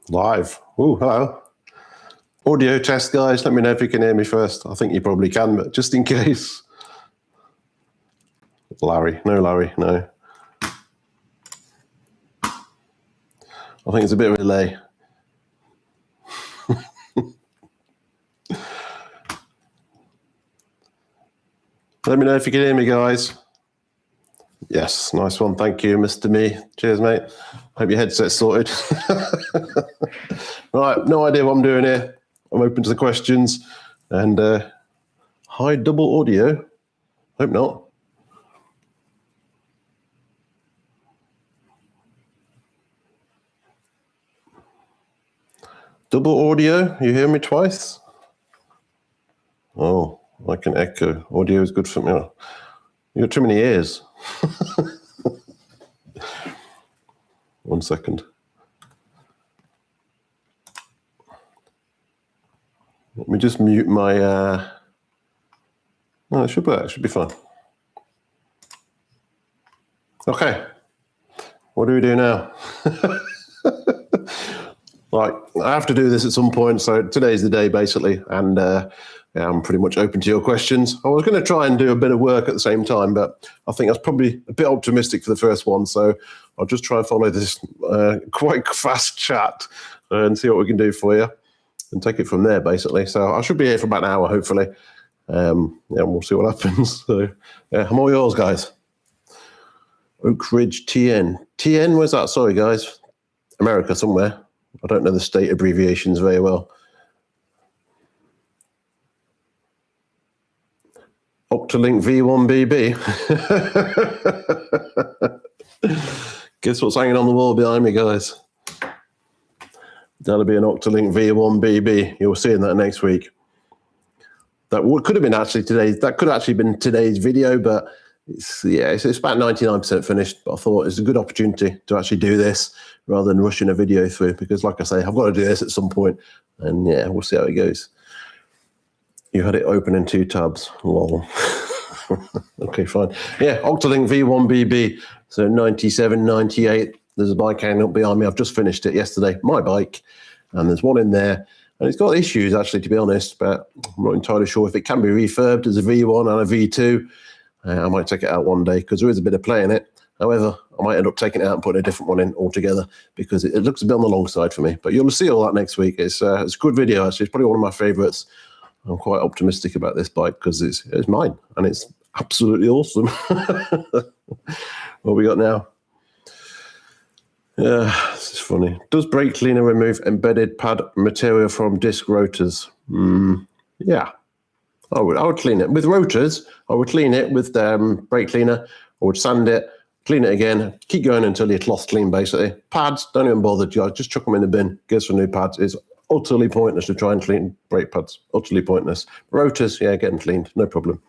Live. Oh, hello. Audio test, guys. Let me know if you can hear me first. I think you probably can, but just in case. Larry. No, Larry. No. I think it's a bit of a delay. Let me know if you can hear me, guys. Yes, nice one. Thank you, Mr. Me. Cheers, mate. Hope your headset's sorted. Right, no idea what I'm doing here. I'm open to the questions. And high double audio. Hope not. Double audio? You hear me twice? Oh, I can echo. Audio is good for me. You got too many ears. 1 second. Let me just mute my... No, it should work. It should be fine. Okay. What do we do now? Like, I have to do this at some point, so today's the day, basically, and yeah, I'm pretty much open to your questions. I was going to try and do a bit of work at the same time, but I think that's probably a bit optimistic for the first one, so I'll just try and follow this quite fast chat and see what we can do for you and take it from there, basically. So I should be here for about an hour, hopefully. Yeah, we'll see what happens. So, yeah, I'm all yours, guys. Oak Ridge TN. TN, where's that? Sorry, guys. America somewhere. I don't know the state abbreviations very well. Octolink V1BB. Guess what's hanging on the wall behind me, guys? That'll be an Octolink V1BB. You'll see that next week. That could have been actually today's. That could have actually been today's video, but it's about 99% finished. But I thought it's a good opportunity to actually do this rather than rushing a video through, because, like I say, I've got to do this at some point, and yeah, we'll see how it goes. You had it open in 2 tabs. Lol. Okay, fine. Yeah, Octolink V1BB. So 97, 98. There's a bike hanging up behind me. I've just finished it yesterday. My bike, and there's one in there. And it's got issues, actually, to be honest, but I'm not entirely sure if it can be refurbed as a V1 and a V2. I might take it out one day because there is a bit of play in it. However, I might end up taking it out and putting a different one in altogether because it looks a bit on the long side for me. But you'll see all that next week. It's a good video, actually. It's probably one of my favourites. I'm quite optimistic about this bike because it's mine and it's absolutely awesome. What we got now? Yeah, this is funny. Does brake cleaner remove embedded pad material from disc rotors? Yeah, I would clean it. With rotors, I would clean it with brake cleaner. I would sand it, clean it again, keep going until your cloth's clean, basically. Pads, don't even bother, just chuck them in the bin, get some new pads. It's utterly pointless to try and clean brake pads, utterly pointless. Rotors, yeah, get them cleaned, no problem.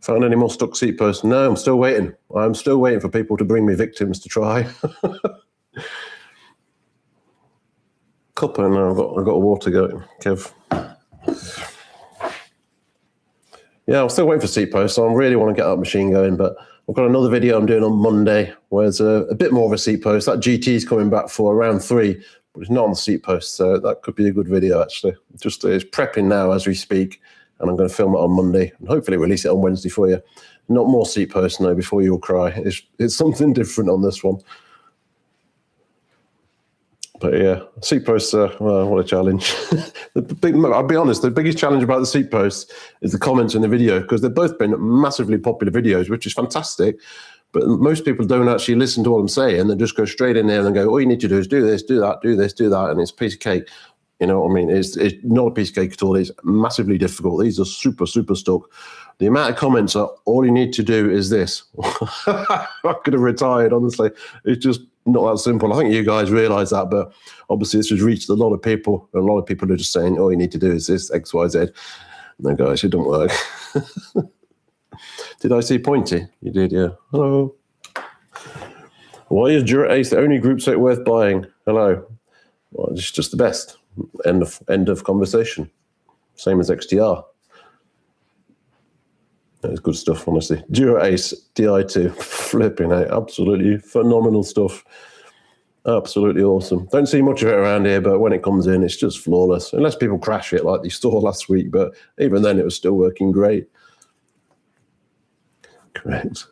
Found any more stuck seat posts? No, I'm still waiting. I'm still waiting for people to bring me victims to try. Copper, no, I've got a water going, Kev. Yeah, I'm still waiting for seat posts, so I really want to get that machine going, but I've got another video I'm doing on Monday where there's a bit more of a seat post. That GT is coming back for around 3, but it's not on the seat post, so that could be a good video, actually. Just it's prepping now as we speak, and I'm going to film it on Monday and hopefully release it on Wednesday for you. Not more seat posts, no, before you'll cry. It's something different on this one. But yeah, seat posts, well, what a challenge. I'll be honest, the biggest challenge about the seat posts is the comments in the video, because they've both been massively popular videos, which is fantastic. But most people don't actually listen to what I'm saying. They just go straight in there and go, all you need to do is do this, do that, do this, do that, and it's a piece of cake. You know what I mean? It's not a piece of cake at all. It's massively difficult. These are super, super stuck. The amount of comments are, all you need to do is this. I could have retired, honestly. It's just not that simple. I think you guys realise that, but obviously this has reached a lot of people. And a lot of people are just saying, all you need to do is this, X, Y, Z. No, guys, it don't work. Did I see Pointy? You did, yeah. Hello. Why is Dura-Ace the only group set worth buying? Hello. Well, it's just the best. End of conversation. Same as XTR. It's good stuff, honestly. Dura-Ace Di2, flipping out, absolutely phenomenal stuff. Absolutely awesome. Don't see much of it around here, but when it comes in, it's just flawless. Unless people crash it like they saw last week, but even then it was still working great. Correct.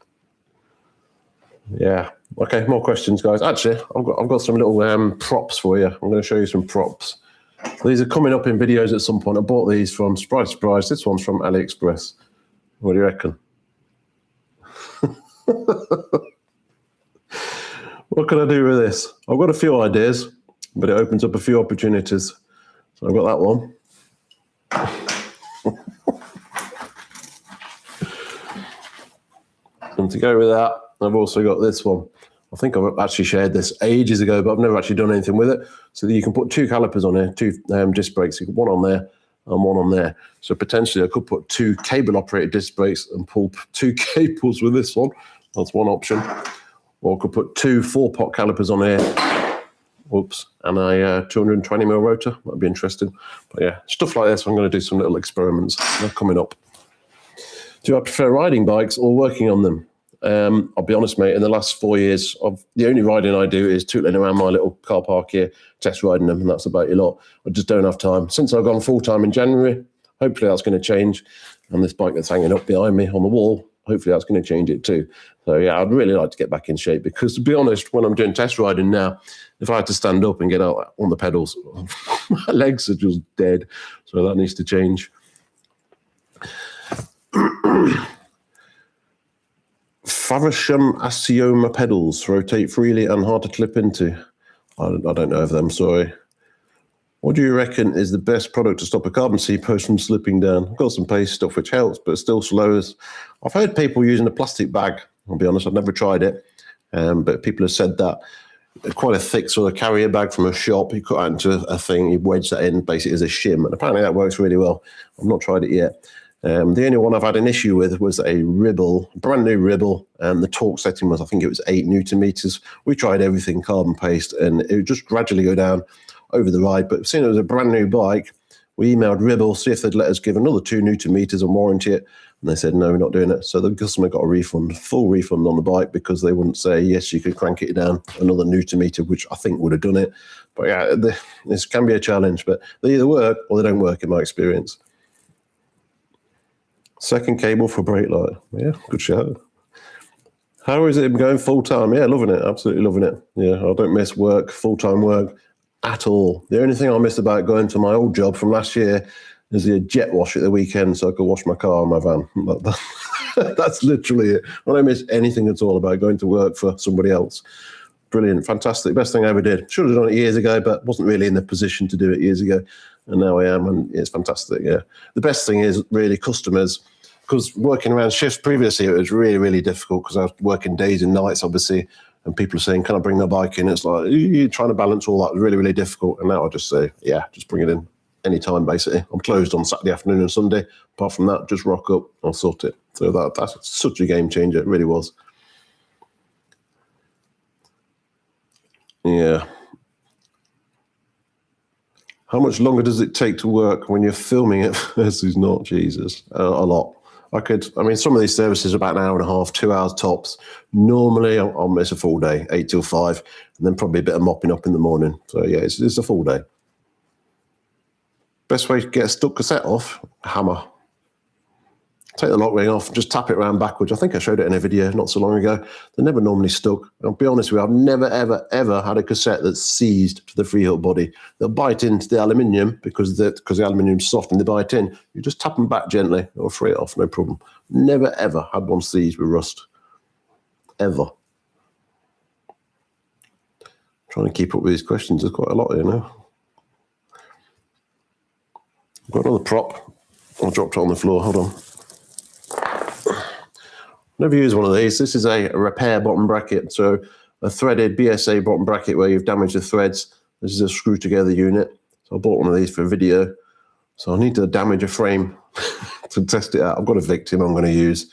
Yeah. Okay, more questions, guys. Actually, I've got some little props for you. I'm going to show you some props. These are coming up in videos at some point. I bought these from, surprise, surprise, this one's from AliExpress. What do you reckon? What can I do with this? I've got a few ideas, but it opens up a few opportunities. So I've got that one. And to go with that, I've also got this one. I think I've actually shared this ages ago, but I've never actually done anything with it. So that you can put two calipers on here, two disc brakes. You can one on there and one on there. So potentially I could put two cable-operated disc brakes and pull two cables with this one. That's one option. Or I could put two 4-pot calipers on here. Whoops. And a 220mm rotor. That'd be interesting. But yeah, stuff like this. I'm going to do some little experiments. They're coming up. Do I prefer riding bikes or working on them? I'll be honest, mate, in the last 4 years, the only riding I do is tootling around my little car park here, test riding them, and that's about a lot. I just don't have time. Since I've gone full-time in January, hopefully that's going to change. And this bike that's hanging up behind me on the wall, hopefully that's going to change it too. So yeah, I'd really like to get back in shape because, to be honest, when I'm doing test riding now, if I had to stand up and get out on the pedals, my legs are just dead. So that needs to change. Faversham Asioma pedals rotate freely and hard to clip into. I don't know of them, sorry. What do you reckon is the best product to stop a carbon seat post from slipping down? I've got some paste stuff which helps, but it still slows. I've heard people using a plastic bag. I'll be honest, I've never tried it, but people have said that quite a thick sort of carrier bag from a shop. You cut out into a thing, you wedge that in basically as a shim, and apparently that works really well. I've not tried it yet. The only one I've had an issue with was a Ribble, brand new Ribble, and the torque setting was, I think it was 8 Newton meters. We tried everything carbon paste, and it would just gradually go down over the ride. But seeing it was a brand new bike, we emailed Ribble, see if they'd let us give another 2 Newton meters and warranty it. And they said, no, we're not doing it. So the customer got a refund, full refund on the bike, because they wouldn't say, yes, you could crank it down another Newton meter, which I think would have done it. But yeah, this can be a challenge, but they either work or they don't work in my experience. Second cable for brake light. Yeah, good show. How is it going full-time? Yeah, loving it. Absolutely loving it. Yeah, I don't miss work, full-time work at all. The only thing I missed about going to my old job from last year is the jet wash at the weekend so I could wash my car and my van. That's literally it. I don't miss anything at all about going to work for somebody else. Brilliant, fantastic. Best thing I ever did. Should have done it years ago, but wasn't really in the position to do it years ago. And now I am, and it's fantastic, yeah. The best thing is really customers, because working around shifts previously, it was really, really difficult because I was working days and nights, obviously, and people are saying, can I bring my bike in? It's like, you're trying to balance all that. It was really, really difficult. And now I just say, yeah, just bring it in anytime, basically. I'm closed on Saturday afternoon and Sunday. Apart from that, just rock up, I'll sort it. So that's such a game changer. It really was. Yeah. How much longer does it take to work when you're filming it versus not? Jesus, a lot. I mean, some of these services are about an hour and a half, 2 hours tops. Normally, I'll miss a full day, 8 till 5, and then probably a bit of mopping up in the morning. So yeah, it's a full day. Best way to get a stuck cassette off? Hammer. Take the lock ring off, just tap it around backwards. I think I showed it in a video not so long ago. They're never normally stuck. I'll be honest with you, I've never, ever, ever had a cassette that's seized to the freehook body. They'll bite into the aluminium because the aluminium's soft and they bite in. You just tap them back gently, it'll free it off, no problem. Never, ever had one seized with rust. Ever. I'm trying to keep up with these questions. There's quite a lot here now. I've got another prop. I dropped it on the floor, hold on. Never used one of these. This is a repair bottom bracket. So a threaded BSA bottom bracket where you've damaged the threads. This is a screw together unit. So I bought one of these for a video. So I need to damage a frame to test it out. I've got a victim I'm going to use.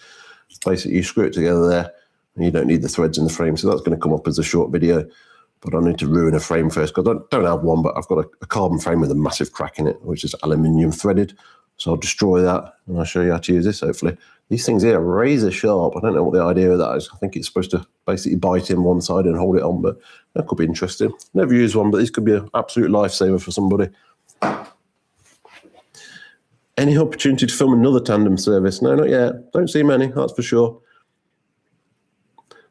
Basically, you screw it together there and you don't need the threads in the frame. So that's going to come up as a short video. But I need to ruin a frame first because I don't have one, but I've got a carbon frame with a massive crack in it, which is aluminium threaded. So I'll destroy that and I'll show you how to use this, hopefully. These things here are razor sharp. I don't know what the idea of that is. I think it's supposed to basically bite in one side and hold it on, but that could be interesting. Never used one, but this could be an absolute lifesaver for somebody. Any opportunity to film another tandem service? No, not yet. Don't see many, that's for sure.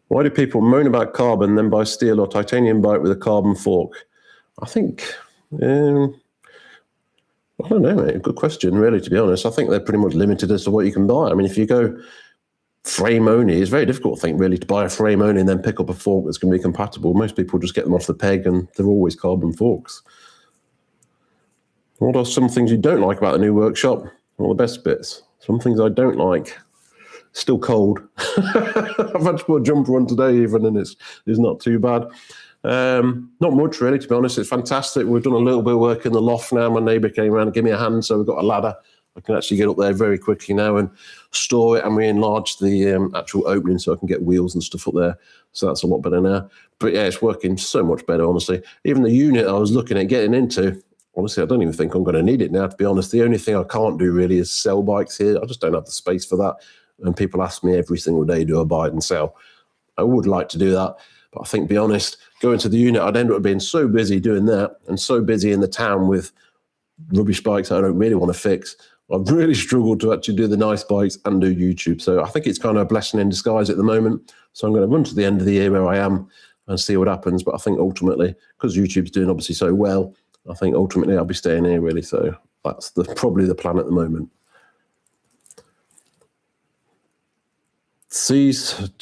Why do people moan about carbon, then buy steel or titanium bike with a carbon fork? I think, I don't know, mate. Good question, really, to be honest. I think they're pretty much limited as to what you can buy. I mean, if you go frame only, it's very difficult, I think, really, to buy a frame only and then pick up a fork that's going to be compatible. Most people just get them off the peg and they're always carbon forks. What are some things you don't like about the new workshop? Well, the best bits. Some things I don't like. Still cold. I've had to put a jumper on today even, and it's not too bad. Not much really, to be honest. It's fantastic. We've done a little bit of work in the loft now. My neighbour came around and gave me a hand, so we've got a ladder. I can actually get up there very quickly now and store it, and we enlarged the actual opening so I can get wheels and stuff up there. So that's a lot better now. But yeah, it's working so much better, honestly. Even the unit I was looking at getting into, honestly, I don't even think I'm going to need it now, to be honest. The only thing I can't do really is sell bikes here. I just don't have the space for that. And people ask me every single day, do I buy and sell? I would like to do that. But I think, to be honest, going to the unit, I'd end up being so busy doing that and so busy in the town with rubbish bikes that I don't really want to fix. I've really struggled to actually do the nice bikes and do YouTube. So I think it's kind of a blessing in disguise at the moment. So I'm going to run to the end of the year where I am and see what happens. But I think ultimately, because YouTube's doing obviously so well, I think ultimately I'll be staying here really. So that's probably the plan at the moment.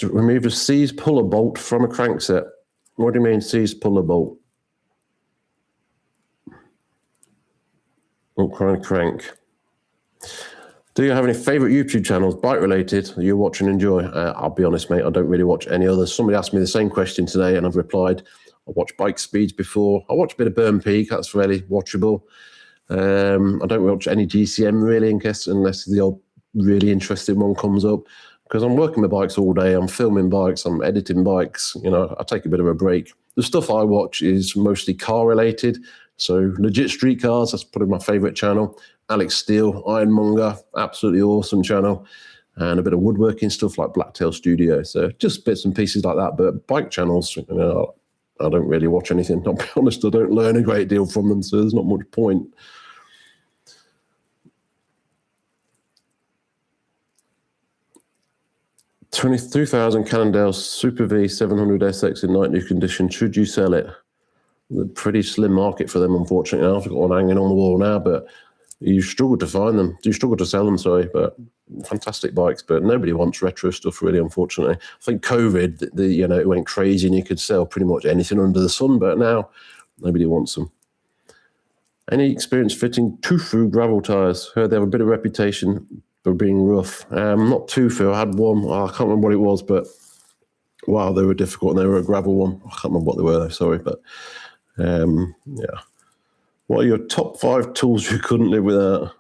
Remove a seize puller bolt from a crankset. What do you mean seize puller bolt? What kind of crank? Do you have any favourite YouTube channels, bike related, that you watch and enjoy? I'll be honest, mate, I don't really watch any others. Somebody asked me the same question today and I've replied. I watched Bike Speeds before. I watch a bit of Burn Peak, that's fairly watchable. I don't watch any GCM really, unless the old really interesting one comes up. Because I'm working with bikes all day, I'm filming bikes, I'm editing bikes, you know, I take a bit of a break. The stuff I watch is mostly car related, so legit street cars, that's probably my favourite channel. Alex Steele, Ironmonger, absolutely awesome channel. And a bit of woodworking stuff like Blacktail Studio, so just bits and pieces like that. But bike channels, you know, I don't really watch anything. I'll be honest, I don't learn a great deal from them, so there's not much point. 22,000 Cannondale Super V 700 SX in night new condition. Should you sell it? A pretty slim market for them, unfortunately. I've got one hanging on the wall now, but you struggle to find them. You struggle to sell them, sorry, but fantastic bikes. But nobody wants retro stuff, really, unfortunately. I think COVID, you know, it went crazy and you could sell pretty much anything under the sun, but now nobody wants them. Any experience fitting Tufo gravel tyres? Heard they have a bit of reputation for being rough. Not Tufo, I had one. I can't remember what it was, but wow, they were difficult and they were a gravel one. I can't remember what they were, though, sorry, but yeah. What are your top 5 tools you couldn't live without?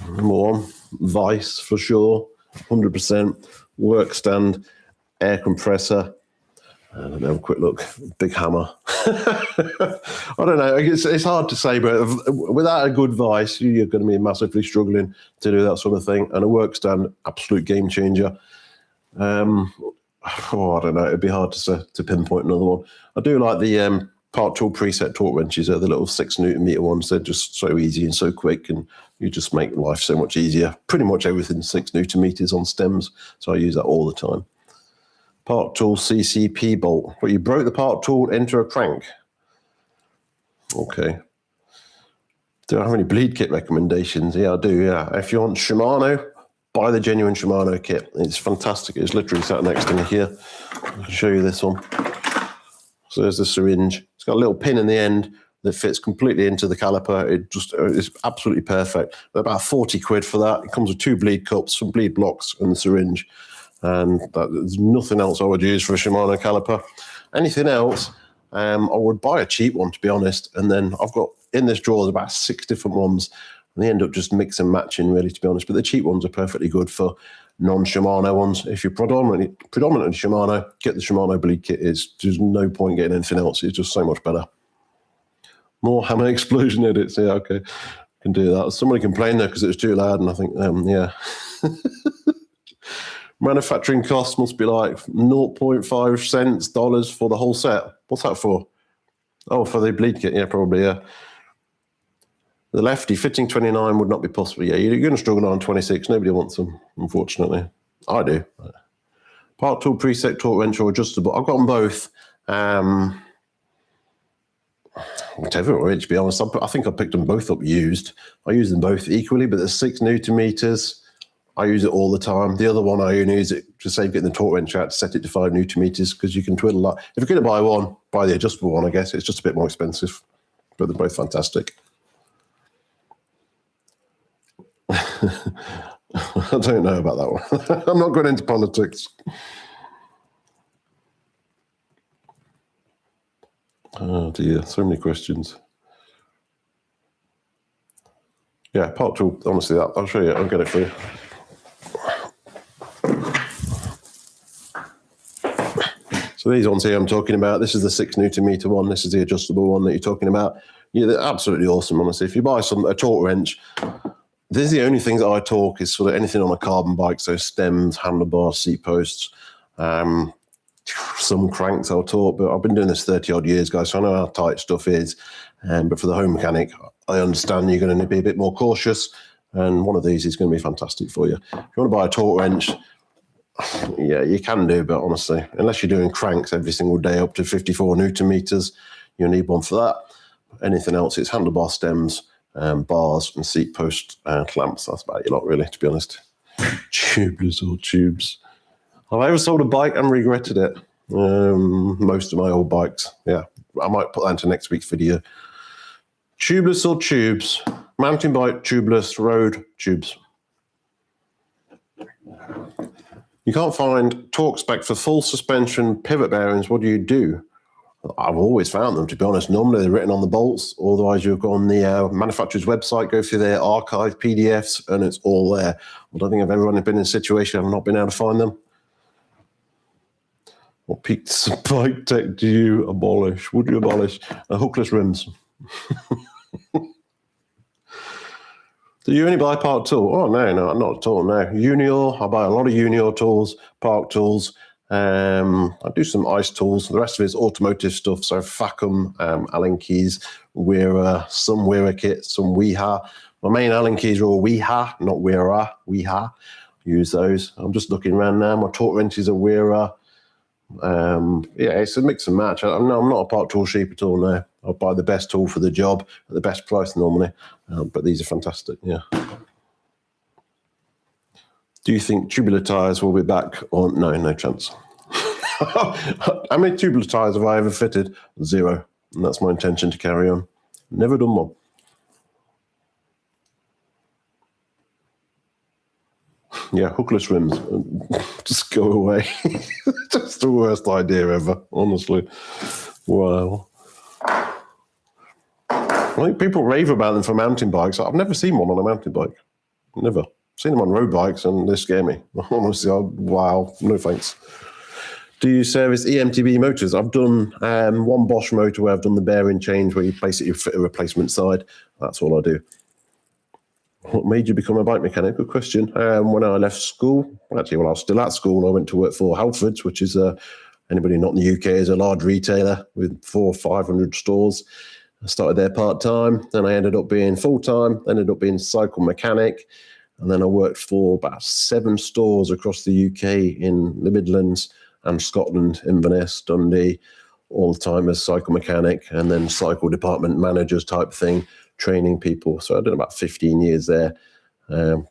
Number 1, Vice for sure, 100%. Work stand, air compressor. Let me have a quick look. Big hammer. I don't know. It's hard to say, but without a good Vice, you're going to be massively struggling to do that sort of thing. And a work stand, absolute game changer. I don't know. It'd be hard to pinpoint another one. I do like the Part Tool preset torque wrenches. They're the little 6 Nm ones. They're just so easy and so quick, and you just make life so much easier. Pretty much everything 6 Nm on stems, so I use that all the time. Part Tool CCP bolt. But you broke the part tool into a crank. Okay. Do I have any bleed kit recommendations? Yeah, I do, yeah. If you want Shimano, buy the genuine Shimano kit. It's fantastic. It's literally sat next to me here. I can show you this one. So there's the syringe. It's got a little pin in the end that fits completely into the caliper. It's absolutely perfect. They're about 40 quid for that. It comes with 2 bleed cups, some bleed blocks, and the syringe. And there's nothing else I would use for a Shimano caliper. Anything else, I would buy a cheap one, to be honest. And then I've got in this drawer about 6 different ones. And they end up just mix and matching, really, to be honest. But the cheap ones are perfectly good for non-Shimano ones. If you're predominantly Shimano, get the Shimano bleed kit. There's no point getting anything else. It's just so much better. More hammer explosion edits. Yeah, okay. Can do that. Somebody complained there because it was too loud, and I think, yeah. Manufacturing costs must be like 0.5 cents dollars for the whole set. What's that for? Oh, for the bleed kit. Yeah, probably, yeah. The lefty fitting 29 would not be possible. Yeah, you're going to struggle on 26. Nobody wants them, unfortunately. I do. Part tool, preset, torque wrench, or adjustable. I've got them both. Whatever, really, to be honest. I think I picked them both up used. I use them both equally, but there's 6 Newton meters. I use it all the time. The other one, I only use it to save getting the torque wrench out to set it to 5 Newton meters because you can twiddle that. If you're going to buy one, buy the adjustable one, I guess. It's just a bit more expensive, but they're both fantastic. I don't know about that one. I'm not going into politics. Oh dear, so many questions. Yeah, part tool, honestly, I'll show you, I'll get it for you. So these ones here I'm talking about, this is the 6 Newton meter one, this is the adjustable one that you're talking about. Yeah, they're absolutely awesome, honestly. If you buy a torque wrench, this is the only things that I torque is sort of anything on a carbon bike, so stems, handlebars, seat posts, some cranks I'll torque, but I've been doing this 30 odd years, guys, so I know how tight stuff is. But for the home mechanic, I understand you're going to be a bit more cautious, and one of these is going to be fantastic for you. If you want to buy a torque wrench, yeah, you can do, but honestly, unless you're doing cranks every single day up to 54 Newton meters, you'll need one for that. Anything else, it's handlebar stems, bars and seat post clamps. That's about it, lot really, to be honest. Tubeless or tubes. Have I ever sold a bike and regretted it? Most of my old bikes. Yeah, I might put that into next week's video. Tubeless or tubes? Mountain bike, tubeless, road, tubes. You can't find torque spec for full suspension pivot bearings. What do you do? I've always found them, to be honest. Normally they're written on the bolts. Otherwise, you go on the manufacturer's website, go through their archive PDFs, and it's all there. I don't think I've ever been in a situation I've not been able to find them. What piece of bike tech do you abolish? Would you abolish hookless rims? Do you only buy park tool? Oh, no, not at all, no. Junior, I buy a lot of Junior tools, park tools. I do some ice tools. The rest of it is automotive stuff. So Facom, Allen keys, Weira, some Weira kits, some Weha. My main Allen keys are all Weha, not Weira, Weha. Use those. I'm just looking around now. My torque wrenches are Weira. Yeah, it's a mix and match. I'm not a park tool sheep at all, no. I'll buy the best tool for the job at the best price normally. But these are fantastic, yeah. Do you think tubular tyres will be back? Or no chance. How many tubular tyres have I ever fitted? 0. And that's my intention to carry on. Never done one. Yeah, hookless rims. Just go away. Just the worst idea ever, honestly. Wow. I think people rave about them for mountain bikes. I've never seen one on a mountain bike. Never. Seen them on road bikes and they scare me. Honestly, wow, no thanks. Do you service eMTB motors? I've done one Bosch motor where I've done the bearing change where you basically fit a replacement side. That's all I do. What made you become a bike mechanic? Good question. When I left school, actually, when I was still at school, I went to work for Halfords, which is, anybody not in the UK, is a large retailer with 400 or 500 stores. I started there part-time. Then I ended up being full-time, ended up being cycle mechanic. And then I worked for about 7 stores across the UK in the Midlands and Scotland, Inverness, Dundee, all the time as cycle mechanic, and then cycle department managers type thing, training people. So I did about 15 years there.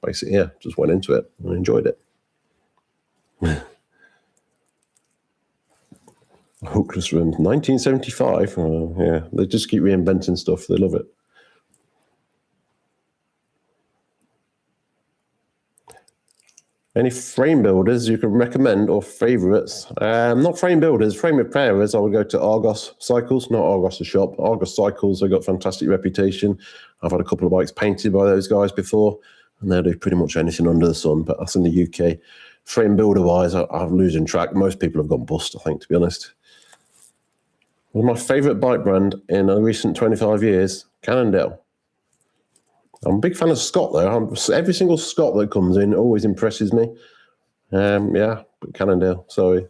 Basically, yeah, just went into it and enjoyed it. Hookless rims, 1975. Yeah, they just keep reinventing stuff. They love it. Any frame builders you can recommend or favourites? Not frame builders, frame repairers. I would go to Argos Cycles, not Argos the shop. Argos Cycles, they've got a fantastic reputation. I've had a couple of bikes painted by those guys before, and they'll do pretty much anything under the sun, but that's in the UK. Frame builder-wise, I'm losing track. Most people have gone bust, I think, to be honest. One of my favourite bike brand in a recent 25 years, Cannondale. I'm a big fan of Scott, though. Every single Scott that comes in always impresses me. Yeah, Cannondale, sorry.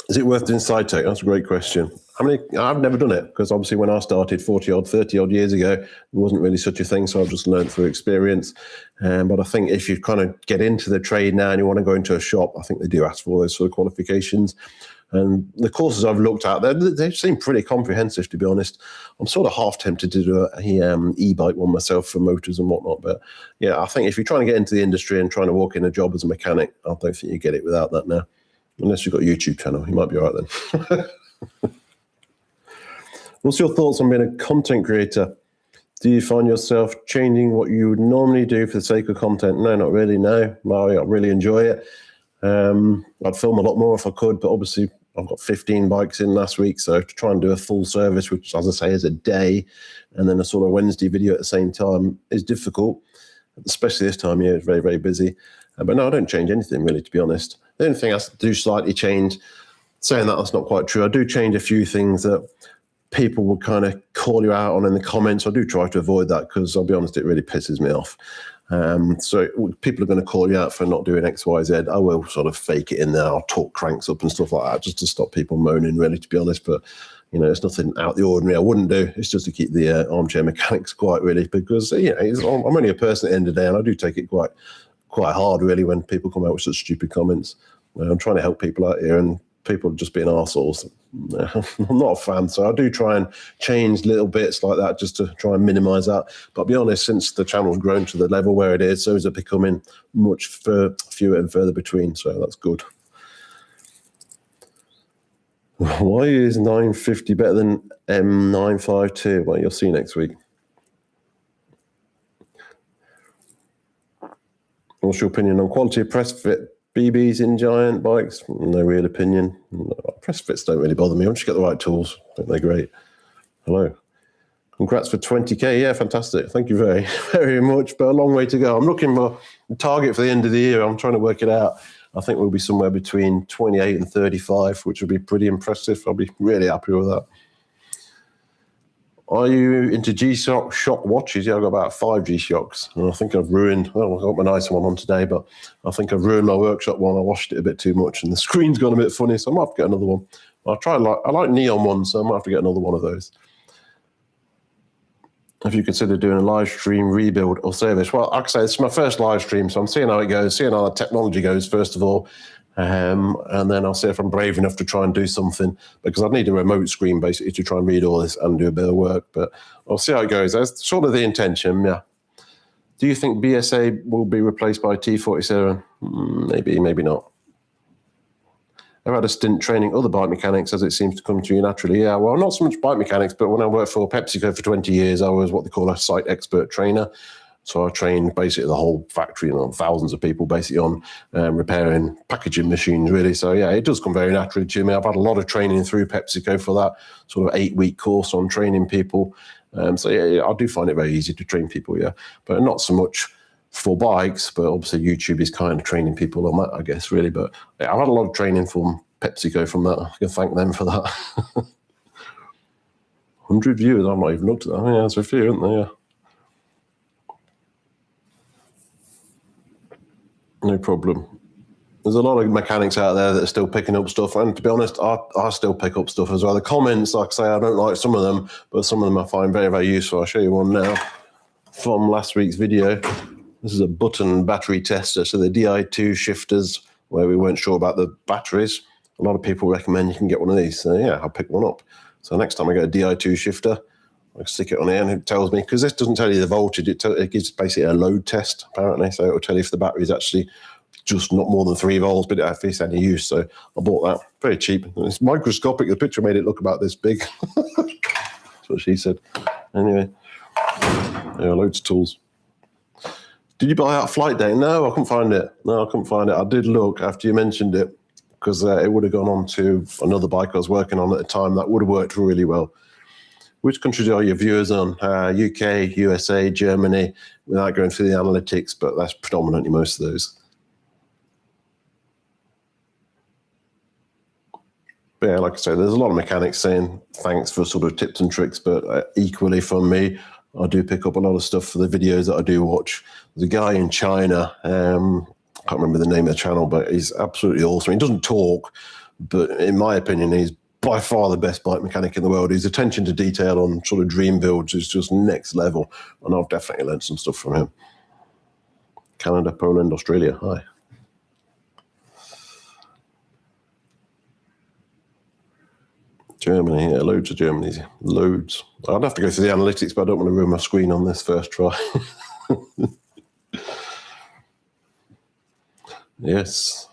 Is it worth doing Cytech? That's a great question. I've never done it because obviously when I started 40 odd, 30 odd years ago, it wasn't really such a thing. So I've just learned through experience. But I think if you kind of get into the trade now and you want to go into a shop, I think they do ask for those sort of qualifications. And the courses I've looked at, they seem pretty comprehensive, to be honest. I'm sort of half tempted to do a e-bike one myself for motors and whatnot. But yeah, I think if you're trying to get into the industry and trying to walk in a job as a mechanic, I don't think you get it without that now. Unless you've got a YouTube channel, you might be all right then. What's your thoughts on being a content creator? Do you find yourself changing what you would normally do for the sake of content? No, not really, no. I really enjoy it. I'd film a lot more if I could, but obviously I've got 15 bikes in last week, so to try and do a full service, which, as I say, is a day, and then a sort of Wednesday video at the same time is difficult, especially this time of year. It's very, very busy. But no, I don't change anything really, to be honest. The only thing I do slightly change, saying that that's not quite true, I do change a few things that people will kind of call you out on in the comments. I do try to avoid that because I'll be honest, it really pisses me off. So people are going to call you out for not doing X, Y, Z. I will sort of fake it in there. I'll talk cranks up and stuff like that just to stop people moaning, really, to be honest. But, you know, it's nothing out of the ordinary I wouldn't do. It's just to keep the armchair mechanics quiet, really, because, you know, I'm only a person at the end of the day, and I do take it quite hard, really, when people come out with such stupid comments. I'm trying to help people out here, and people just being arseholes. I'm not a fan, so I do try and change little bits like that just to try and minimise that. But I'll be honest, since the channel's grown to the level where it is, those are becoming much fewer and further between, so that's good. Why is 950 better than M950? Well, you'll see next week. What's your opinion on quality of press fit BBs in giant bikes? No real opinion. Press fits don't really bother me. Once you get the right tools, I think they're great. Hello. Congrats for 20K. Yeah, fantastic. Thank you very, very much, but a long way to go. I'm looking for a target for the end of the year. I'm trying to work it out. I think we'll be somewhere between 28 and 35, which would be pretty impressive. I'll be really happy with that. Are you into G-Shock watches? Yeah, I've got about 5 G-Shocks. And I think I've ruined, well, I've got my nice one on today, but I think I've ruined my workshop one. I washed it a bit too much and the screen's gone a bit funny, so I might have to get another one. I like neon ones, so I might have to get another one of those. Have you considered doing a live stream rebuild or service? Well, like I say, it's my first live stream, so I'm seeing how it goes, seeing how the technology goes, first of all. And then I'll see if I'm brave enough to try and do something, because I'd need a remote screen basically to try and read all this and do a bit of work. But I'll see how it goes. That's sort of the intention, yeah. Do you think BSA will be replaced by T47? Maybe, maybe not. I've had a stint training other bike mechanics as it seems to come to you naturally. Yeah, well, not so much bike mechanics, but when I worked for PepsiCo for 20 years, I was what they call a site expert trainer. So I trained basically the whole factory, you know, thousands of people basically on repairing packaging machines, really. So, yeah, it does come very naturally to me. I've had a lot of training through PepsiCo for that sort of 8-week course on training people. So, yeah, I do find it very easy to train people, yeah. But not so much for bikes, but obviously YouTube is kind of training people on that, I guess, really. But yeah, I've had a lot of training from PepsiCo from that. I can thank them for that. 100 viewers, I've not even looked at that. Yeah, there's a few, isn't there? Yeah. No problem. There's a lot of mechanics out there that are still picking up stuff, and to be honest, I still pick up stuff as well. The comments, like I say, I don't like some of them, but some of them I find very, very useful. I'll show you one now from last week's video. This is a button battery tester, so the Di2 shifters, where we weren't sure about the batteries. A lot of people recommend you can get one of these, so yeah, I'll pick one up. So next time I get a Di2 shifter, I stick it on here and it tells me, because this doesn't tell you the voltage, it gives basically a load test, apparently. So it'll tell you if the battery is actually just not more than 3 volts, but if it's any use. So I bought that, very cheap. It's microscopic. The picture made it look about this big. That's what she said. Anyway, yeah, loads of tools. Did you buy out Flight Day? No, I couldn't find it. No, I couldn't find it. I did look after you mentioned it, because it would have gone on to another bike I was working on at the time that would have worked really well. Which countries are your viewers on? UK, USA, Germany, without going through the analytics, but that's predominantly most of those. But yeah, like I say, there's a lot of mechanics saying thanks for sort of tips and tricks, but equally from me, I do pick up a lot of stuff for the videos that I do watch. There's a guy in China, I can't remember the name of the channel, but he's absolutely awesome. He doesn't talk, but in my opinion, he's by far the best bike mechanic in the world. His attention to detail on sort of dream builds is just next level, and I've definitely learned some stuff from him. Canada, Poland, Australia, hi. Germany, yeah, loads of Germany, loads. I'd have to go through the analytics, but I don't want to ruin my screen on this first try. Yes.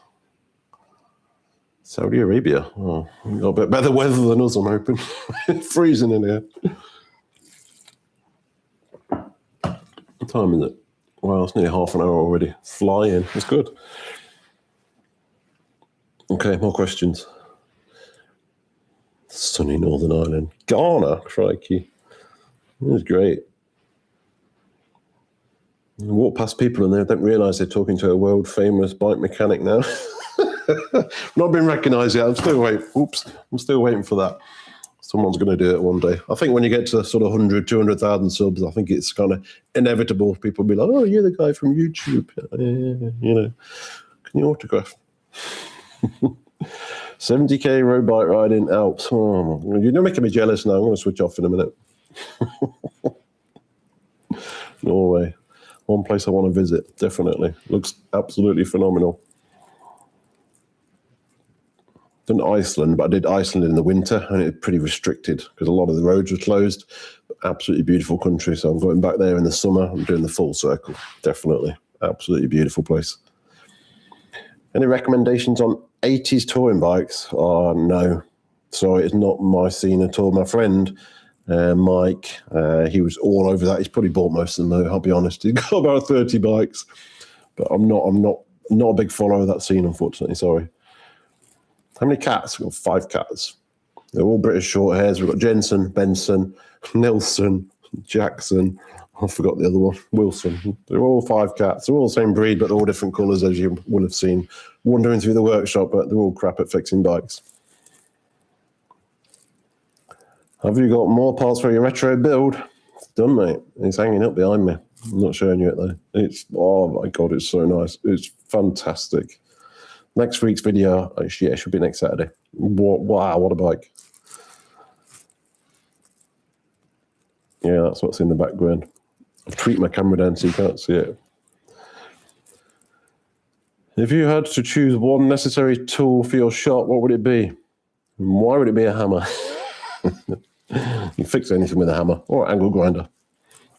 Saudi Arabia. Oh, got a bit better weather than us, I'm hoping. It's freezing in here. What time is it? Well, it's nearly half an hour already. Flying. It's good. Okay, more questions. Sunny Northern Ireland. Ghana, crikey. It was great. I walk past people and they don't realise they're talking to a world famous bike mechanic now. Not been recognised yet. I'm still waiting. Oops. I'm still waiting for that. Someone's going to do it one day. I think when you get to sort of 100, 200,000 subs, I think it's kind of inevitable. People will be like, oh, you're the guy from YouTube. You know, can you autograph? 70k road bike ride in Alps. Oh, you're making me jealous now. I'm going to switch off in a minute. Norway. One place I want to visit, definitely. Looks absolutely phenomenal. Done Iceland, but I did Iceland in the winter, and it's pretty restricted because a lot of the roads were closed. Absolutely beautiful country, so I'm going back there in the summer. I'm doing the full circle, definitely. Absolutely beautiful place. Any recommendations on 80s touring bikes? Oh, no. Sorry, it's not my scene at all. My friend, Mike, he was all over that. He's probably bought most of them, though, I'll be honest. He's got about 30 bikes, but I'm not a big follower of that scene, unfortunately. Sorry. How many cats? We've got 5 cats. They're all British short hairs. We've got Jensen, Benson, Nilsson, Jackson. I forgot the other one, Wilson. They're all 5 cats. They're all the same breed, but they're all different colours, as you will have seen wandering through the workshop, but they're all crap at fixing bikes. Have you got more parts for your retro build? It's done, mate. It's hanging up behind me. I'm not showing you it, though. It's, oh, my God, it's so nice. It's fantastic. Next week's video, yeah, it should be next Saturday. Wow, what a bike. Yeah, that's what's in the background. I've tweaked my camera down so you can't see it. If you had to choose one necessary tool for your shop, what would it be? Why would it be a hammer? You can fix anything with a hammer or an angle grinder.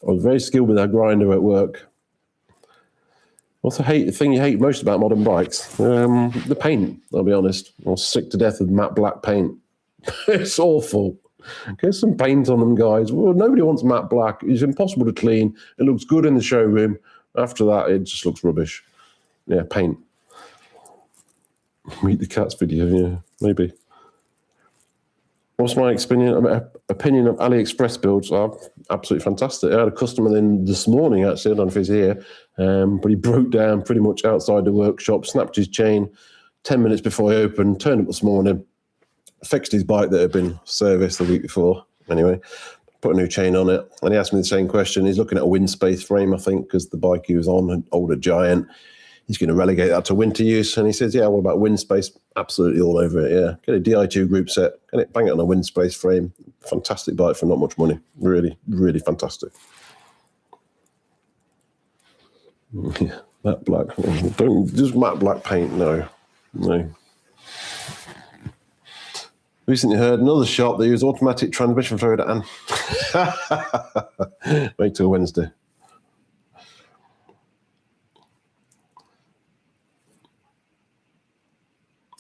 I was very skilled with that grinder at work. What's the thing you hate most about modern bikes? The paint, I'll be honest. I'm sick to death of matte black paint. It's awful. Get some paint on them, guys. Well, nobody wants matte black. It's impossible to clean. It looks good in the showroom. After that, it just looks rubbish. Yeah, paint. Meet the Cats video, yeah, maybe. What's my opinion of AliExpress builds? Oh, absolutely fantastic. I had a customer in this morning, actually. I don't know if he's here, but he broke down pretty much outside the workshop, snapped his chain 10 minutes before I opened, turned up this morning, fixed his bike that had been serviced the week before. Anyway, put a new chain on it. And he asked me the same question. He's looking at a wind space frame, I think, because the bike he was on, an older Giant, he's going to relegate that to winter use. And he says, yeah, what about wind space? Absolutely all over it, yeah. Get a Di2 group set, get it, bang it on a wind space frame. Fantastic bike for not much money. Really, really fantastic. Yeah, matte black. Don't, just matte black paint, no. Recently heard another shop that use automatic transmission fluid and wait till Wednesday.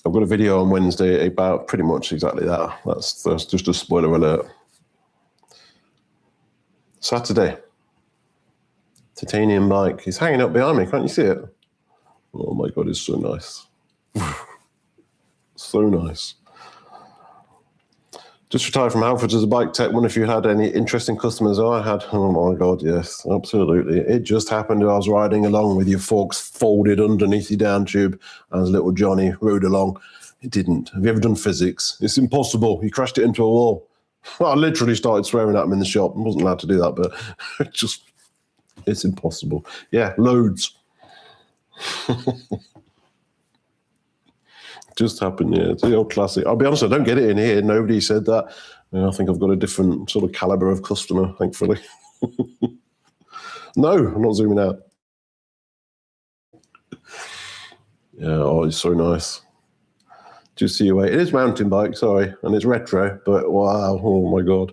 I've got a video on Wednesday about pretty much exactly that. That's just a spoiler alert. Saturday. Titanium bike. It's hanging up behind me. Can't you see it? Oh my God, it's so nice. So nice. Just retired from Halfords as a bike tech. Wonder if you had any interesting customers. Oh, I had. Oh my God, yes, absolutely. It just happened. I was riding along with your forks folded underneath your down tube as little Johnny rode along. It didn't. Have you ever done physics? It's impossible. You crashed it into a wall. I literally started swearing at him in the shop. I wasn't allowed to do that, but it's impossible. Yeah, loads. Just happened, yeah. It's the old classic. I'll be honest, I don't get it in here. Nobody said that. And I think I've got a different sort of caliber of customer, thankfully. No, I'm not zooming out. Yeah, oh, it's so nice. Just see away. It is mountain bike, sorry, and it's retro, but wow, oh my God.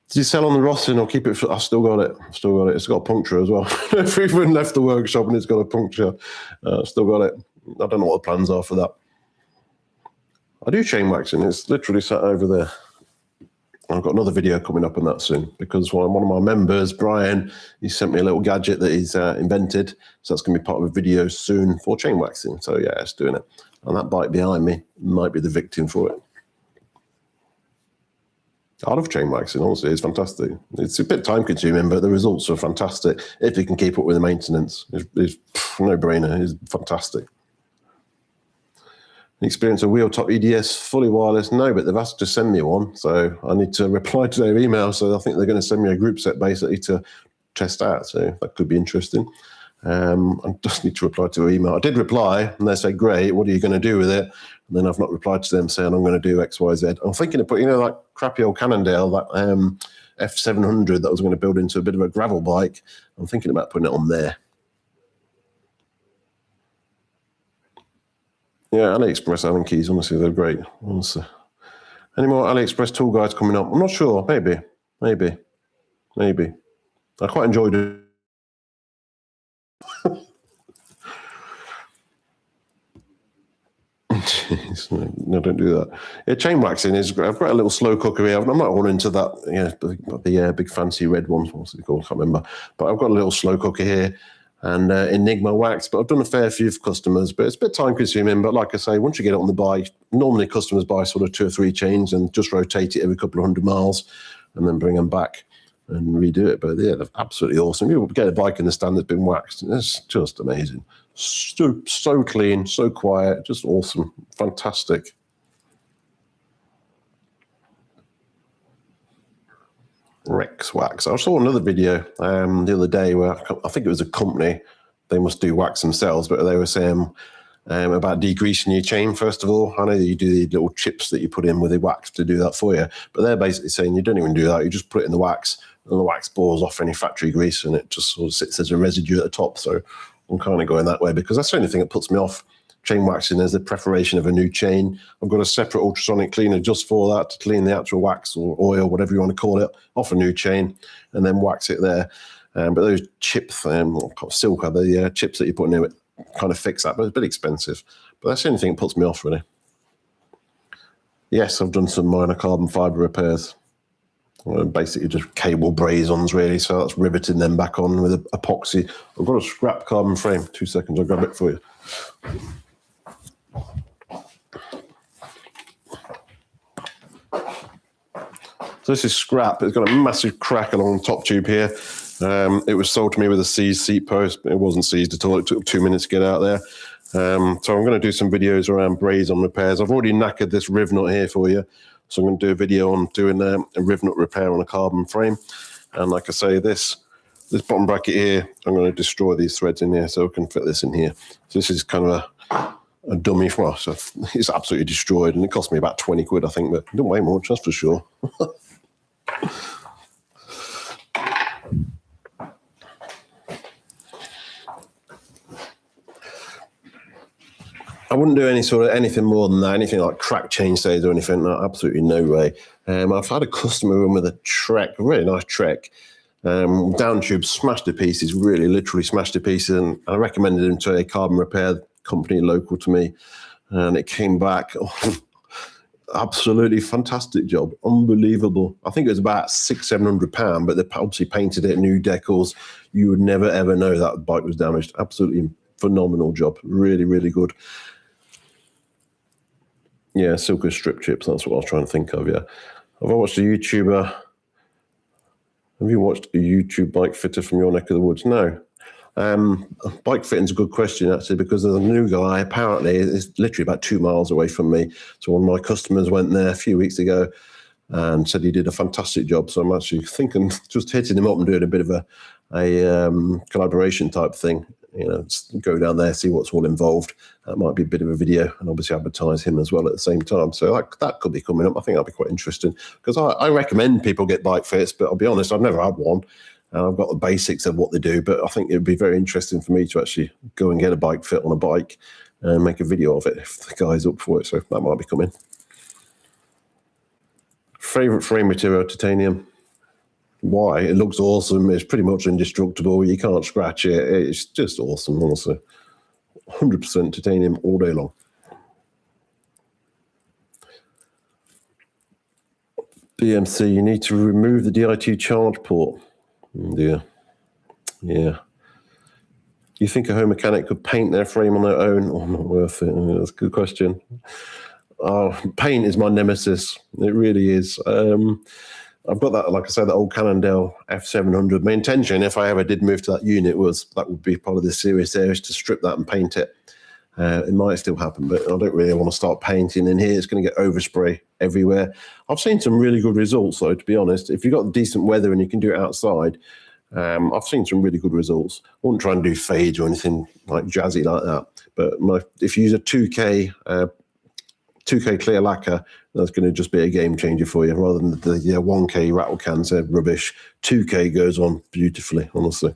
Did you sell on the Rosin or keep it? I've still got it. It's got a puncture as well. I've even left the workshop and it's got a puncture. Still got it. I don't know what the plans are for that. I do chain waxing. It's literally sat over there. I've got another video coming up on that soon because one of my members, Brian, he sent me a little gadget that he's invented. So that's going to be part of a video soon for chain waxing. So yeah, it's doing it. And that bike behind me might be the victim for it. I love chain waxing, honestly. It's fantastic. It's a bit time consuming, but the results are fantastic. If you can keep up with the maintenance, it's no brainer. It's fantastic. Experience a Wheel Top EDS fully wireless? No, but they've asked to send me one, so I need to reply to their email. So I think they're going to send me a group set basically to test out. So that could be interesting. I just need to reply to their email. I did reply, and they say, "Great, what are you going to do with it?" And then I've not replied to them saying I'm going to do X, Y, Z. I'm thinking of putting, that crappy old Cannondale, that F700 that I was going to build into a bit of a gravel bike. I'm thinking about putting it on there. Yeah, AliExpress Allen keys, honestly, they're great. Honestly. Any more AliExpress tool guides coming up? I'm not sure. Maybe. I quite enjoyed it. Jeez, no, don't do that. Yeah, chain waxing is. I've got a little slow cooker here. I'm not all into that. The big fancy red ones. What's it called? I can't remember. But I've got a little slow cooker here. And Enigma wax, but I've done a fair few for customers, but it's a bit time consuming. But like I say, once you get it on the bike, normally customers buy sort of 2 or 3 chains and just rotate it every couple of 100 miles and then bring them back and redo it. But yeah, they're absolutely awesome. You get a bike in the stand that's been waxed. It's just amazing. So clean, so quiet, just awesome. Fantastic. Rex wax. I saw another video the other day where I think it was a company, they must do wax themselves, but they were saying about degreasing your chain, first of all. I know that you do the little chips that you put in with the wax to do that for you, but they're basically saying you don't even do that. You just put it in the wax and the wax bores off any factory grease and it just sort of sits as a residue at the top. So I'm kind of going that way because that's the only thing that puts me off chain waxing is the preparation of a new chain. I've got a separate ultrasonic cleaner just for that to clean the actual wax or oil, whatever you want to call it, off a new chain and then wax it there. But those chips, silk, the chips that you put in there kind of fix that, but it's a bit expensive. But that's the only thing that puts me off, really. Yes, I've done some minor carbon fibre repairs. Basically just cable braze-ons, really. So that's riveting them back on with epoxy. I've got a scrap carbon frame. 2 seconds, I'll grab it for you. So this is scrap. It's got a massive crack along the top tube here. It was sold to me with a seized seat post. It wasn't seized at all. It took 2 minutes to get out there. So I'm going to do some videos around braze-on repairs. I've already knackered this riv nut here for you. So I'm going to do a video on doing a riv nut repair on a carbon frame. And like I say, this bottom bracket here, I'm going to destroy these threads in here so I can fit this in here. So this is kind of a dummy. Well, so it's absolutely destroyed. And it cost me about 20 quid, I think, but it don't weigh much, that's for sure. I wouldn't do anything more than that, anything like crack chainsaws or anything. No, absolutely no way. I've had a customer run with a Trek, a really nice Trek, down tube smashed to pieces, really literally smashed to pieces, and I recommended him to a carbon repair company local to me, and it came back. Absolutely fantastic job, unbelievable. I think it was about £600-700, but they obviously painted it, new decals. You would never ever know that bike was damaged. Absolutely phenomenal job, really, really good. Yeah, Silker strip chips, that's what I was trying to think of, yeah. Have I watched a YouTuber? Have you watched a YouTube bike fitter from your neck of the woods? No. Bike fitting's a good question, actually, because there's a new guy, apparently, it's literally about 2 miles away from me. So one of my customers went there a few weeks ago and said he did a fantastic job. So I'm actually thinking just hitting him up and doing a bit of a collaboration type thing. You know, just go down there, see what's all involved. That might be a bit of a video, and obviously advertise him as well at the same time. So that could be coming up. I think that'll be quite interesting, because I recommend people get bike fits, but I'll be honest, I've never had one. And I've got the basics of what they do, but I think it would be very interesting for me to actually go and get a bike fit on a bike and make a video of it if the guy's up for it. So that might be coming. Favorite frame material, titanium. Why? It looks awesome. It's pretty much indestructible. You can't scratch it. It's just awesome, honestly. 100% titanium all day long. BMC, you need to remove the DI2 charge port. Yeah. You think a home mechanic could paint their frame on their own? Oh, not worth it. That's a good question. Paint is my nemesis. It really is. I've got that, like I said, that old Cannondale F700. My intention, if I ever did move to that unit, was that would be part of this series there, is to strip that and paint it. It might still happen, but I don't really want to start painting in here. It's going to get overspray everywhere. I've seen some really good results, though, to be honest. If you've got decent weather and you can do it outside, I've seen some really good results. I wouldn't try and do fades or anything like jazzy like that. But if you use a 2K clear lacquer, that's going to just be a game changer for you, rather than the 1K rattle cans. They're rubbish. 2K goes on beautifully, honestly.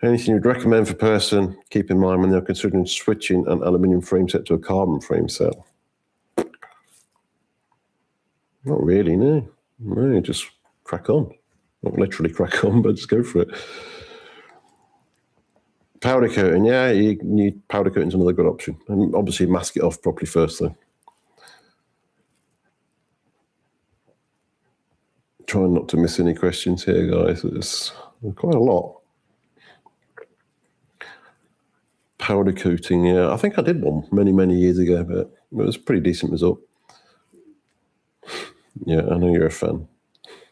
Anything you'd recommend for a person, keep in mind when they're considering switching an aluminium frame set to a carbon frame set? Not really, no. No, just crack on. Not literally crack on, but just go for it. Powder coating, yeah, you need powder coating is another good option. And obviously mask it off properly first, though. Trying not to miss any questions here, guys. It's quite a lot. Powder coating, yeah. I think I did one many years ago, but it was a pretty decent result. Yeah, I know you're a fan.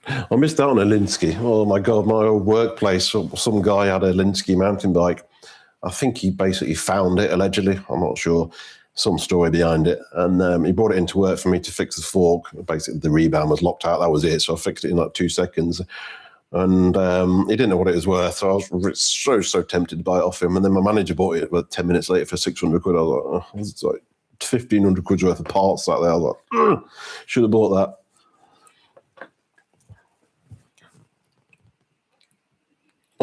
I missed out on a Linsky. Oh my God, my old workplace, some guy had a Linsky mountain bike. I think he basically found it, allegedly. I'm not sure. Some story behind it. And he brought it into work for me to fix the fork. Basically, the rebound was locked out. That was it. So I fixed it in like 2 seconds. And he didn't know what it was worth. So I was so tempted to buy it off him. And then my manager bought it about 10 minutes later for 600 quid. I was like, oh, it's like 1,500 quid worth of parts out there. I was like, should have bought that.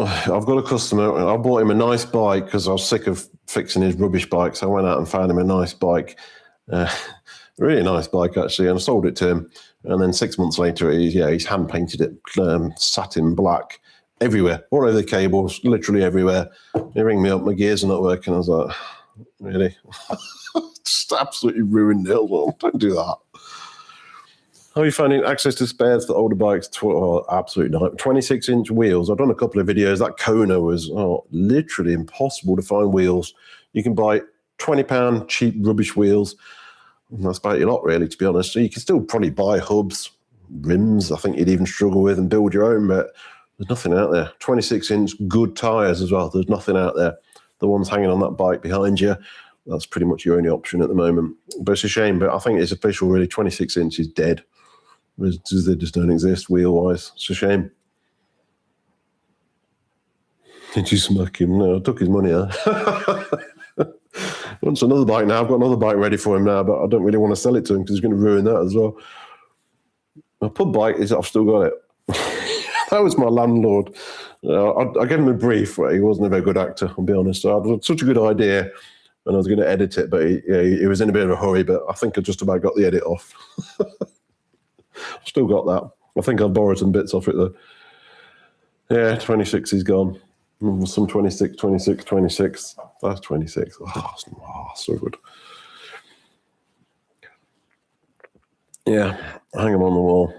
I've got a customer. I bought him a nice bike because I was sick of fixing his rubbish bike. So I went out and found him a nice bike, really nice bike actually, and I sold it to him. And then 6 months later, he's hand painted it satin black everywhere, all over the cables, literally everywhere. He rang me up, my gears are not working. I was like, really? Just absolutely ruined it. Don't do that. How are you finding access to spares for older bikes? Absolutely not. 26-inch wheels. I've done a couple of videos. That Kona was literally impossible to find wheels. You can buy £20 cheap rubbish wheels. And that's about your lot, really, to be honest. So you can still probably buy hubs, rims, I think you'd even struggle with, and build your own, but there's nothing out there. 26-inch good tyres as well. There's nothing out there. The ones hanging on that bike behind you, that's pretty much your only option at the moment. But it's a shame, but I think it's official, really. 26 inch is dead. They just don't exist wheel-wise. It's a shame. Did you smack him? No, I took his money, huh? Wants another bike now. I've got another bike ready for him now, but I don't really want to sell it to him because he's going to ruin that as well. My pub bike, I've still got it. That was my landlord. I gave him a brief. He wasn't a very good actor, I'll be honest. So I had such a good idea, and I was going to edit it, but he was in a bit of a hurry, but I think I just about got the edit off. Still got that. I think I'll borrow some bits off it, though. Yeah, 26 is gone. Some 26. That's 26. Oh, so good. Yeah, hang them on the wall.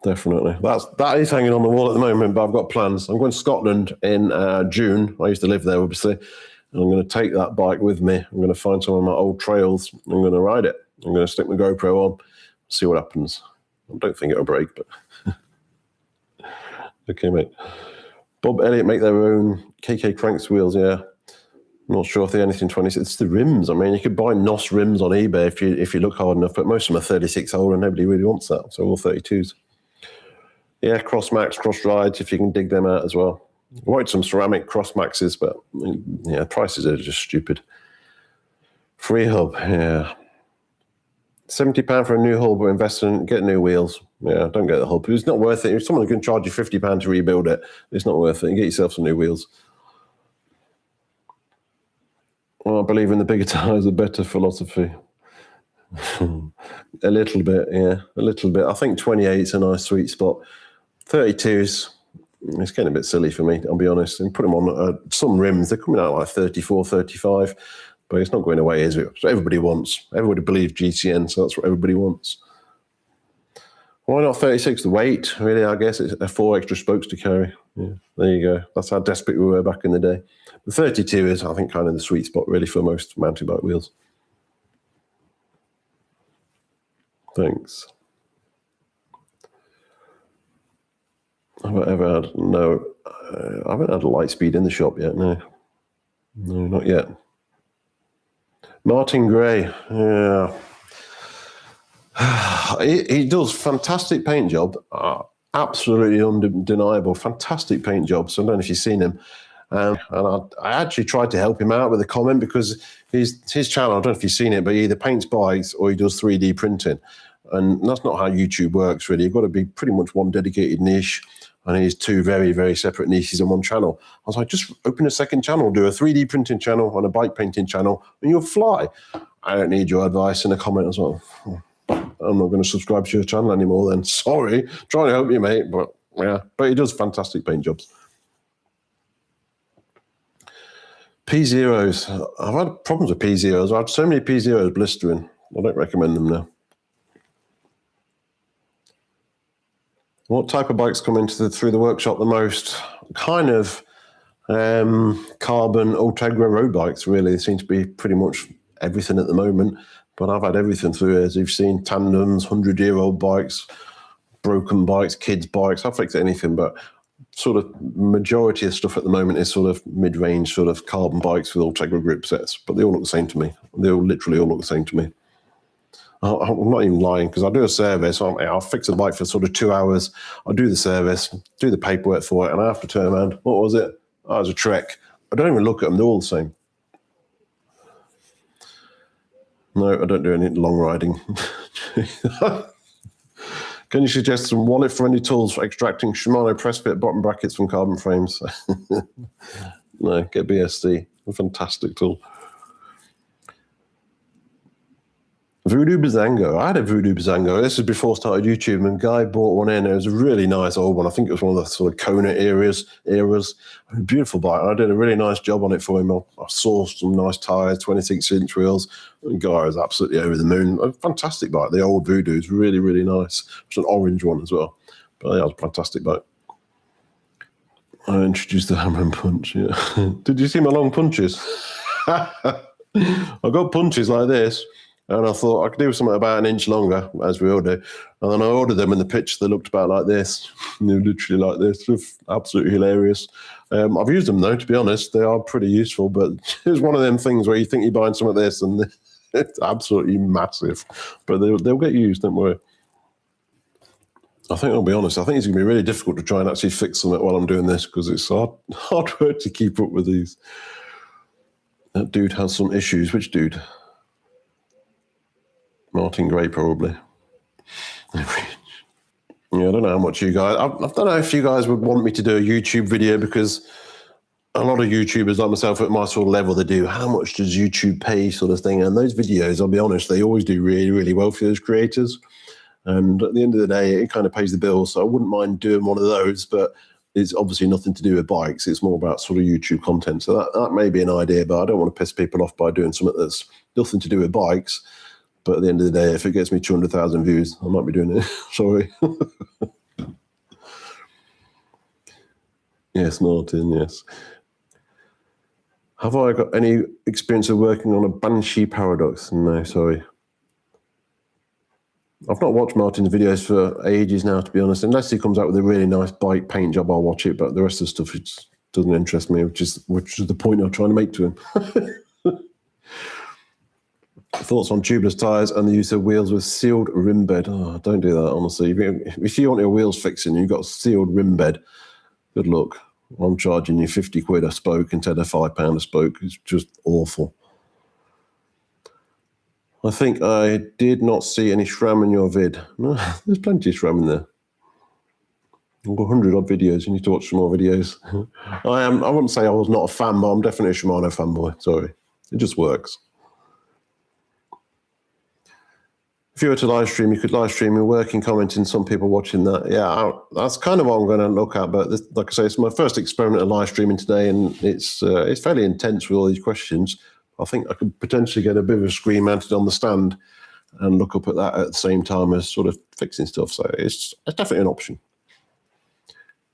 Definitely. That is hanging on the wall at the moment, but I've got plans. I'm going to Scotland in June. I used to live there, obviously. And I'm going to take that bike with me. I'm going to find some of my old trails. I'm going to ride it. I'm going to stick my GoPro on, see what happens. I don't think it'll break, but... Okay, mate. Bob Elliott make their own KK Cranks wheels, yeah. Not sure if they're anything 26. It's the rims. I mean, you could buy NOS rims on eBay if you look hard enough, but most of them are 36 hole and nobody really wants that. So all 32s. Yeah, cross max, cross rides, if you can dig them out as well. I wanted some ceramic cross maxes, but yeah, prices are just stupid. Free hub, yeah. £70 for a new hub, but invest in get new wheels. Yeah, don't get the hub. It's not worth it. If someone can charge you £50 to rebuild it, it's not worth it. You get yourself some new wheels. Well, I believe in the bigger tires, the better philosophy. A little bit, yeah, a little bit. I think 28's a nice sweet spot. 32's, it's getting a bit silly for me, I'll be honest. And put them on some rims, they're coming out like 34, 35, but it's not going away, is it? So everybody believes GCN, so that's what everybody wants. Why not 36? The weight, really, I guess. It's 4 extra spokes to carry. Yeah, there you go. That's how desperate we were back in the day. The 32 is, I think, kind of the sweet spot, really, for most mountain bike wheels. Thanks. Have I ever had? No, I haven't had a light speed in the shop yet. No, not yet. Martin Gray, yeah. He does fantastic paint job, absolutely undeniable, fantastic paint job. So I don't know if you've seen him. And I actually tried to help him out with a comment because his channel, I don't know if you've seen it, but he either paints bikes or he does 3D printing. And that's not how YouTube works, really. You've got to be pretty much one dedicated niche, and he's 2 very, very separate niches in one channel. I was like, just open a second channel, do a 3D printing channel and a bike painting channel, and you'll fly. I don't need your advice in a comment as well. I'm not going to subscribe to your channel anymore then. Sorry, trying to help you, mate, but yeah. But he does fantastic paint jobs. P0s. I've had problems with P0s. I've had so many P0s blistering. I don't recommend them now. What type of bikes come through the workshop the most? Kind of carbon Ultegra road bikes, really. They seem to be pretty much everything at the moment. But I've had everything through, as you've seen, tandems, 100-year-old bikes, broken bikes, kids' bikes. I've fixed anything, but sort of majority of stuff at the moment is sort of mid-range sort of carbon bikes with Ultegra grip sets. But they all look the same to me. They all literally all look the same to me. I'm not even lying, because I do a service. I'll fix a bike for sort of 2 hours. I'll do the service, do the paperwork for it, and I have to turn around. What was it? Oh, it was a Trek. I don't even look at them. They're all the same. No, I don't do any long riding. Can you suggest some wallet-friendly tools for extracting Shimano press fit bottom brackets from carbon frames? No, get BSD. A fantastic tool. Voodoo Bazango. I had a Voodoo Bazango. This was before I started YouTube, and a guy bought one in. It was a really nice old one. I think it was one of the sort of Kona eras. Beautiful bike. And I did a really nice job on it for him. I sourced some nice tyres, 26-inch wheels. The guy was absolutely over the moon. A fantastic bike. The old Voodoo is really, really nice. It's an orange one as well. But yeah, it was a fantastic bike. I introduced the hammer and punch, yeah. Did you see my long punches? I got punches like this. And I thought I could do something about an inch longer, as we all do. And then I ordered them in the pitch. They looked about like this. They're literally like this. They're absolutely hilarious. I've used them, though, to be honest. They are pretty useful. But it's one of them things where you think you're buying some of this, and it's absolutely massive. But they'll get used, don't worry. I think I'll be honest. I think it's going to be really difficult to try and actually fix them while I'm doing this, because it's hard work to keep up with these. That dude has some issues. Which dude? Martin Gray, probably. Yeah, I don't know how much you guys... I don't know if you guys would want me to do a YouTube video, because a lot of YouTubers like myself at my sort of level, they do, how much does YouTube pay sort of thing? And those videos, I'll be honest, they always do really, really well for those creators. And at the end of the day, it kind of pays the bills. So I wouldn't mind doing one of those, but it's obviously nothing to do with bikes. It's more about sort of YouTube content. So that may be an idea, but I don't want to piss people off by doing something that's nothing to do with bikes. But at the end of the day, if it gets me 200,000 views, I might be doing it. Sorry. Yes, Martin, yes. Have I got any experience of working on a Banshee Paradox? No, sorry. I've not watched Martin's videos for ages now, to be honest. Unless he comes out with a really nice bike paint job, I'll watch it. But the rest of the stuff doesn't interest me, which is the point I'm trying to make to him. Thoughts on tubeless tyres and the use of wheels with sealed rim bed? Oh, don't do that, honestly. If you want your wheels fixing and you've got a sealed rim bed, good luck. I'm charging you 50 quid a spoke instead of £5 a spoke. It's just awful. I think I did not see any SRAM in your vid. No, there's plenty of SRAM in there. I've got 100 odd videos. You need to watch some more videos. I wouldn't say I was not a fan, but I'm definitely a Shimano fanboy. Sorry. It just works. If you were to live stream, you could live stream your working, commenting, some people watching that. Yeah, that's kind of what I'm going to look at. But this, like I say, it's my first experiment of live streaming today, and it's fairly intense with all these questions. I think I could potentially get a bit of a screen mounted on the stand and look up at that at the same time as sort of fixing stuff. So it's definitely an option.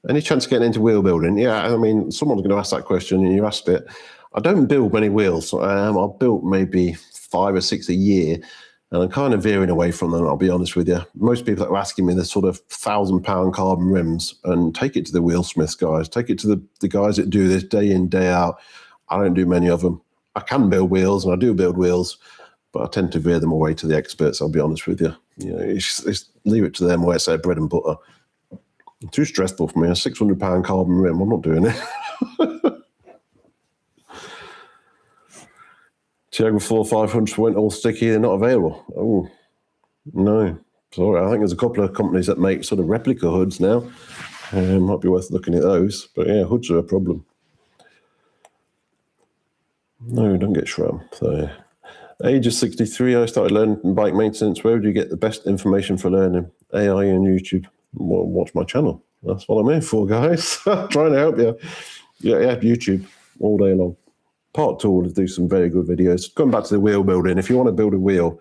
Any chance of getting into wheel building? Yeah, I mean, someone's going to ask that question, and you asked it. I don't build many wheels. I've built maybe 5 or 6 a year, and I'm kind of veering away from them, I'll be honest with you. Most people that are asking me the sort of £1,000 carbon rims, and take it to the wheelsmiths, guys. Take it to the guys that do this day in, day out. I don't do many of them. I can build wheels, and I do build wheels, but I tend to veer them away to the experts, I'll be honest with you. You know, it's leave it to them where it's their bread and butter. It's too stressful for me. A £600 carbon rim, I'm not doing it. Tiago 4500 went all sticky, they're not available. Oh, no. Sorry, I think there's a couple of companies that make sort of replica hoods now. Might be worth looking at those. But yeah, hoods are a problem. No, don't get SRAM. So, age of 63, I started learning bike maintenance. Where would you get the best information for learning? AI and YouTube. Well, watch my channel. That's what I'm here for, guys. Trying to help you. Yeah, YouTube all day long. Part Tool will do some very good videos. Going back to the wheel building, if you want to build a wheel,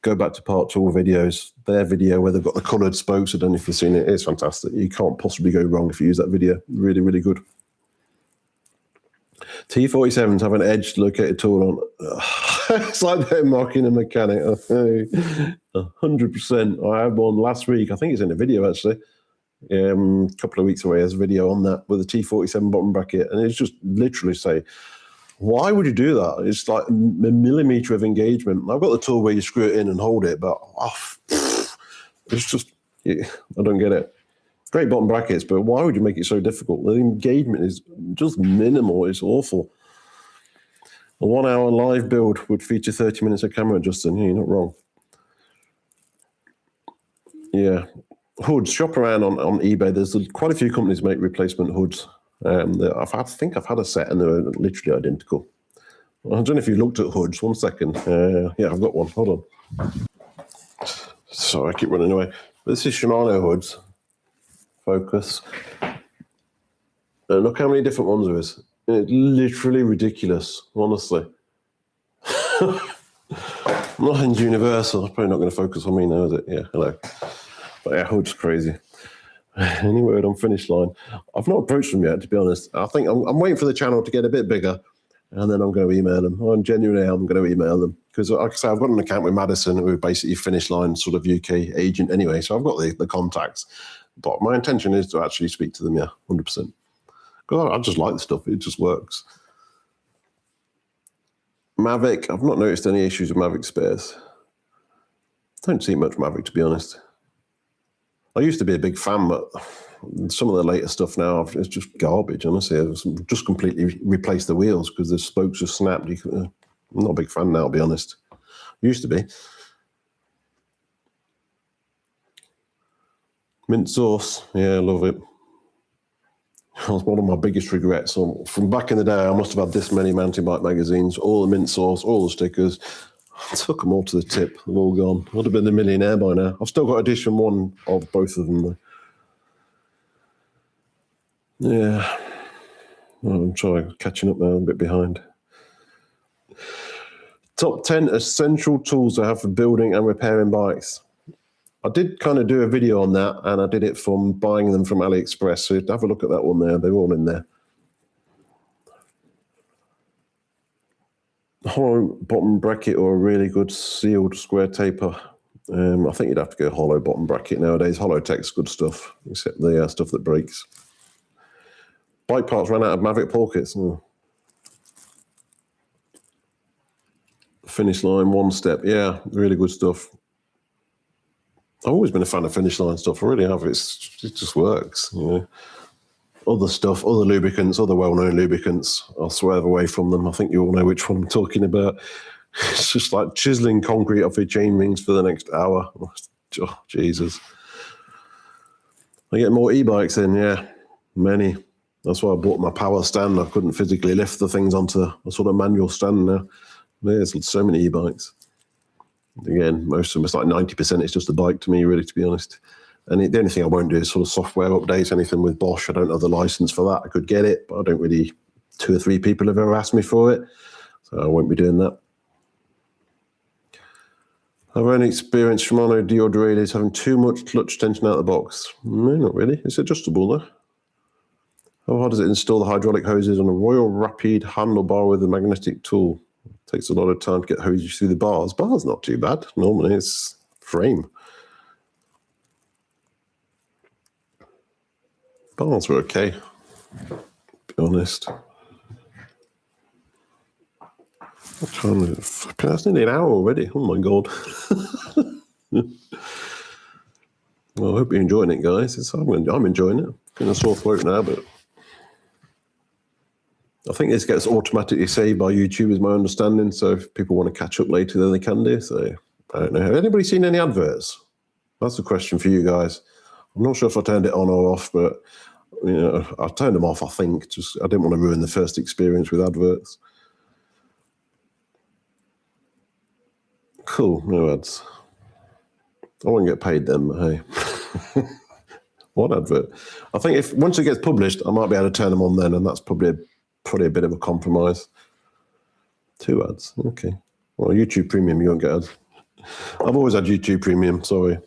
go back to Part Tool videos. Their video where they've got the coloured spokes, I don't know if you've seen it. It's fantastic. You can't possibly go wrong if you use that video. Really, really good. T47s have an edge located tool on. It's like they're mocking a mechanic. 100%. I had one last week. I think it's in a video, actually. A couple of weeks away, there's a video on that with a T47 bottom bracket. And it's just literally say, why would you do that? It's like a millimetre of engagement. I've got the tool where you screw it in and hold it, but it's just, I don't get it. Great bottom brackets, but why would you make it so difficult? The engagement is just minimal. It's awful. A 1 hour live build would feature 30 minutes of camera, Justin. Yeah, you're not wrong. Yeah. Hoods, shop around on eBay. There's quite a few companies make replacement hoods. I think I've had a set and they're literally identical. I don't know if you looked at hoods. 1 second. Yeah, I've got one. Hold on. Sorry, I keep running away. This is Shimano hoods. Focus. Look how many different ones there is. It's literally ridiculous, honestly. Nothing's universal. It's probably not going to focus on me now, is it? Yeah, hello. But yeah, hood's crazy. Any word on finish line? I've not approached them yet, to be honest. I think I'm waiting for the channel to get a bit bigger, and then I'm going to email them. I'm genuinely going to email them. Because, like I say, I've got an account with Madison, who are basically finish line sort of UK agent anyway, so I've got the contacts. But my intention is to actually speak to them, yeah, 100%. Because I just like the stuff. It just works. Mavic. I've not noticed any issues with Mavic spares. Don't see much Mavic, to be honest. I used to be a big fan, but some of the later stuff now is just garbage, honestly. I've just completely replaced the wheels because the spokes are snapped. I'm not a big fan now, I'll be honest. Used to be. Mint sauce. Yeah, I love it. That's one of my biggest regrets. From back in the day, I must have had this many mountain bike magazines, all the mint sauce, all the stickers. I took them all to the tip. They're all gone. I would have been a millionaire by now. I've still got edition 1 of both of them, though. Yeah. I'm trying, catching up now, I'm a bit behind. Top 10 essential tools to have for building and repairing bikes. I did kind of do a video on that, and I did it from buying them from AliExpress. So have a look at that one there. They're all in there. Hollow bottom bracket or a really good sealed square taper. I think you'd have to go hollow bottom bracket nowadays. Hollow tech's good stuff, except the stuff that breaks. Bike parts ran out of Mavic pockets. Finish line, one step. Yeah, really good stuff. I've always been a fan of finish line stuff. I really have. It just works, you know. Other stuff, other lubricants, other well-known lubricants, I'll swerve away from them. I think you all know which one I'm talking about. It's just like chiseling concrete off your chain rings for the next hour. Oh, Jesus. I get more e-bikes in, yeah, many. That's why I bought my power stand. I couldn't physically lift the things onto a sort of manual stand now. There's so many e-bikes. Again, most of them, it's like 90%. It's just a bike to me, really, to be honest. And the only thing I won't do is sort of software updates, anything with Bosch. I don't have the license for that. I could get it, but I don't really. 2 or 3 people have ever asked me for it, so I won't be doing that. I've only experienced Shimano Dura-Ace having too much clutch tension out of the box. No, not really. It's adjustable though. How hard does it install the hydraulic hoses on a Royal Rapid handlebar with a magnetic tool? It takes a lot of time to get hoses through the bars. Bars not too bad. Normally it's frame. Bars were okay, to be honest. That's nearly an hour already. Oh my God. Well, I hope you're enjoying it, guys. I'm enjoying it. Getting a sore throat now, but I think this gets automatically saved by YouTube, is my understanding. So if people want to catch up later, then they can do. So I don't know. Have anybody seen any adverts? That's a question for you guys. I'm not sure if I turned it on or off, but you know, I turned them off, I think. Just I didn't want to ruin the first experience with adverts. Cool, no ads. I won't get paid then, but hey. What advert? I think if once it gets published, I might be able to turn them on then, and that's probably a bit of a compromise. 2 ads, okay. Well, YouTube Premium, you won't get ads. I've always had YouTube Premium, sorry.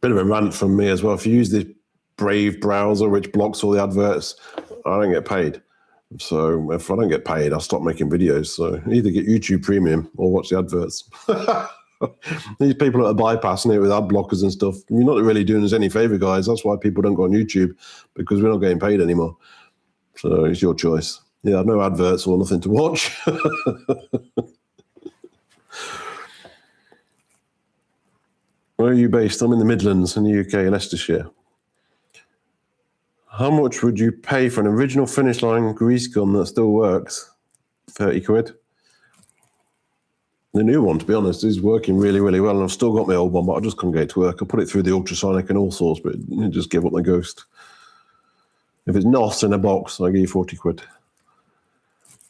Bit of a rant from me as well. If you use the Brave browser, which blocks all the adverts, I don't get paid. So if I don't get paid, I'll stop making videos. So either get YouTube Premium or watch the adverts. These people that are bypassing it with ad blockers and stuff, you're not really doing us any favour, guys. That's why people don't go on YouTube, because we're not getting paid anymore. So it's your choice. Yeah, no adverts or nothing to watch. Where are you based? I'm in the Midlands in the UK, Leicestershire. How much would you pay for an original finish line grease gun that still works? 30 quid. The new one, to be honest, is working really, really well. And I've still got my old one, but I just couldn't get it to work. I put it through the ultrasonic and all sorts, but it just gave up the ghost. If it's NOS in a box, I give you 40 quid.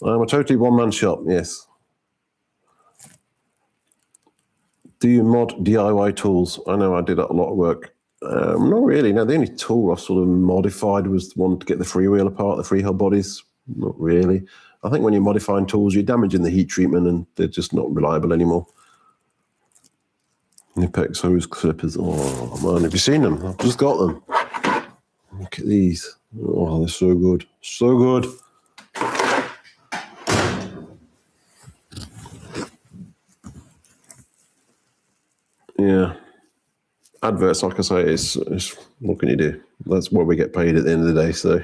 I'm a totally one-man shop, yes. Do you mod DIY tools? I know I did a lot of work. Not really. No, the only tool I sort of modified was the one to get the freewheel apart, the freehub bodies. Not really. I think when you're modifying tools, you're damaging the heat treatment and they're just not reliable anymore. Nipex hose clippers. Oh, man, have you seen them? I've just got them. Look at these. Oh, they're so good. So good. Yeah. Adverts, like I say, it's what can you do? That's what we get paid at the end of the day, so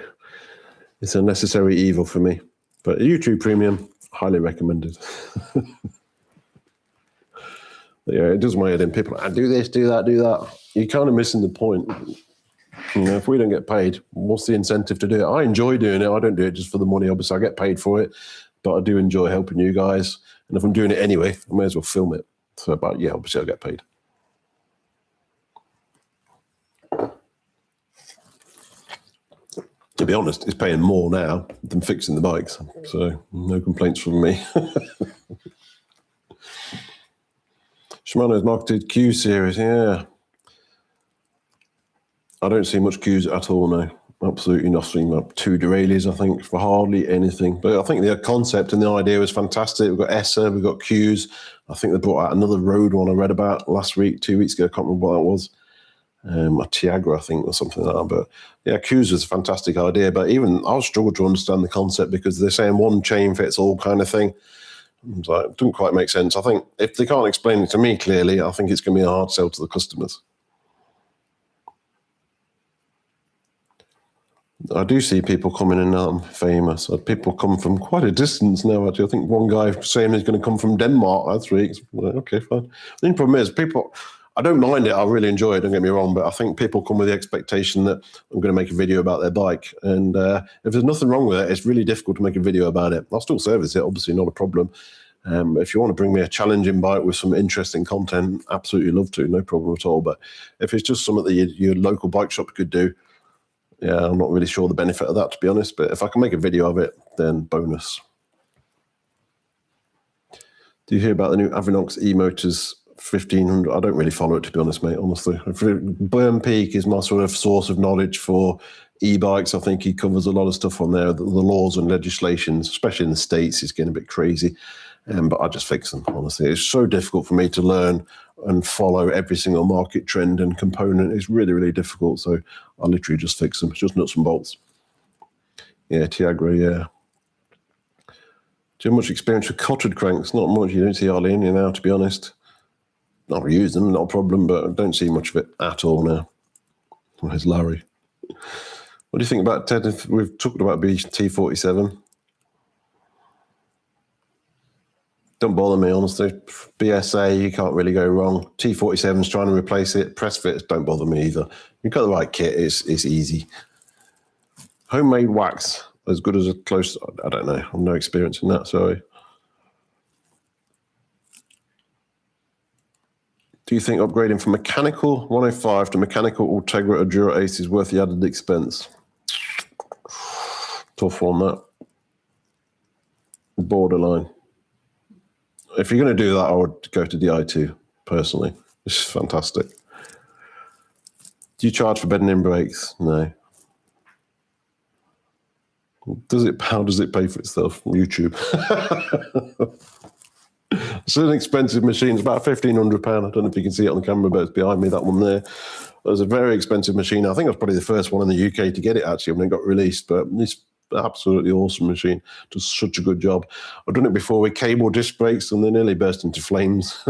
it's a necessary evil for me. But YouTube Premium, highly recommended. Yeah, it does my head in. People do this, do that, do that. You're kind of missing the point. You know, if we don't get paid, what's the incentive to do it? I enjoy doing it. I don't do it just for the money. Obviously, I get paid for it, but I do enjoy helping you guys. And if I'm doing it anyway, I may as well film it. So, but yeah, obviously, I get paid. To be honest, it's paying more now than fixing the bikes. So no complaints from me. Shimano's marketed Q series, yeah. I don't see much Qs at all now. Absolutely nothing. Up 2 Dura-Aces, I think, for hardly anything. But I think the concept and the idea was fantastic. We've got ESSA, we've got Cues. I think they brought out another road one I read about last week, 2 weeks ago. I can't remember what that was. A Tiagra, I think, or something like that. But yeah, Cues was a fantastic idea. But even I'll struggle to understand the concept because they're saying one chain fits all kind of thing. So it doesn't quite make sense. I think if they can't explain it to me clearly, I think it's going to be a hard sell to the customers. I do see people coming in now. I'm famous. People come from quite a distance now, actually. I think one guy saying he's going to come from Denmark last week. Well, okay, fine. The only problem is people, I don't mind it. I really enjoy it, don't get me wrong, but I think people come with the expectation that I'm going to make a video about their bike. And if there's nothing wrong with it, it's really difficult to make a video about it. I'll still service it, obviously, not a problem. If you want to bring me a challenging bike with some interesting content, absolutely love to, no problem at all. But if it's just something that your local bike shop could do, yeah, I'm not really sure the benefit of that, to be honest. But if I can make a video of it, then bonus. Do you hear about the new Avenox e-motors 1500? I don't really follow it, to be honest, mate, honestly. Burn Peak is my sort of source of knowledge for e-bikes. I think he covers a lot of stuff on there. The laws and legislations, especially in the States, is getting a bit crazy. But I just fix them, honestly. It's so difficult for me to learn and follow every single market trend and component. It's really, really difficult. So I literally just fix them. It's just nuts and bolts. Yeah, Tiagra, yeah. Do you have much experience with cotted cranks? Not much. You don't see hardly any now, to be honest. I've used them, not a problem, but I don't see much of it at all now. Where's Larry? What do you think about Ted? We've talked about T47. Don't bother me, honestly. BSA, you can't really go wrong. T47's trying to replace it. Press fits, don't bother me either. You've got the right kit, it's easy. Homemade wax, as good as a close, I don't know. I have no experience in that, sorry. Do you think upgrading from mechanical 105 to mechanical Ultegra or Dura-Ace is worth the added expense? Tough one, that. Borderline. If you're going to do that, I would go to the i2, personally. It's fantastic. Do you charge for bedding in brakes? No. How does it pay for itself? YouTube. It's an expensive machine. It's about £1,500. I don't know if you can see it on the camera, but it's behind me, that one there. It was a very expensive machine. I think I was probably the first one in the UK to get it, actually, when it got released. But it's absolutely awesome machine. Does such a good job. I've done it before with cable disc brakes, and they nearly burst into flames.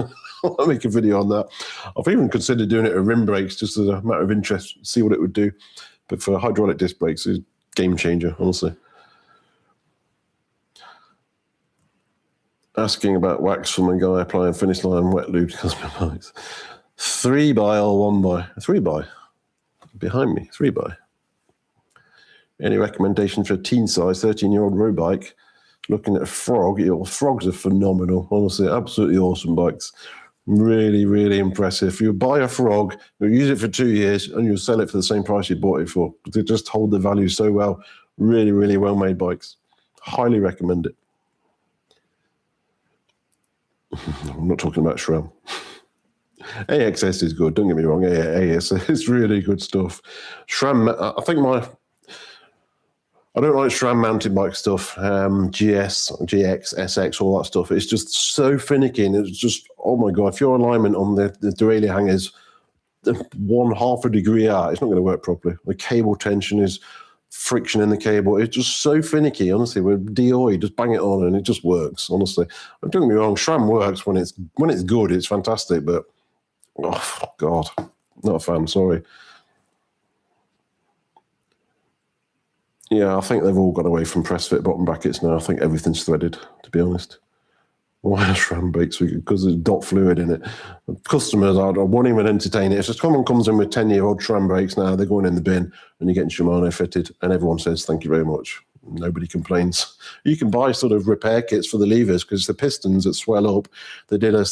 I'll make a video on that. I've even considered doing it with rim brakes, just as a matter of interest, see what it would do. But for hydraulic disc brakes, it's a game changer, honestly. Asking about wax from a guy applying finish line wet lube custom bikes. 3x or 1x? 3x. Behind me, 3x. Any recommendations for a teen size 13-year-old road bike? Looking at a Frog. Frogs are phenomenal, honestly, absolutely awesome bikes. Really, really impressive. If you buy a Frog, you'll use it for 2 years and you'll sell it for the same price you bought it for. They just hold the value so well. Really, really well-made bikes. Highly recommend it. I'm not talking about SRAM. AXS is good, don't get me wrong. AS is really good stuff. SRAM, I think I don't like SRAM mountain bike stuff. GS, GX, SX, all that stuff. It's just so finicky, and it's just, oh my God, if your alignment on the derailleur hangers 1/2 a degree out, it's not going to work properly. The cable tension is friction in the cable. It's just so finicky, honestly. With DOI, just bang it on and it just works, honestly. Don't get me wrong, SRAM works when it's good, it's fantastic, but oh God, not a fan, sorry. Yeah, I think they've all got away from press fit bottom brackets now. I think everything's threaded, to be honest. Why are SRAM brakes? Because there's dot fluid in it. Customers, I won't even entertain it. If someone comes in with 10-year-old SRAM brakes now, they're going in the bin and you're getting Shimano fitted, and everyone says, thank you very much. Nobody complains. You can buy sort of repair kits for the levers, because the pistons that swell up, they did a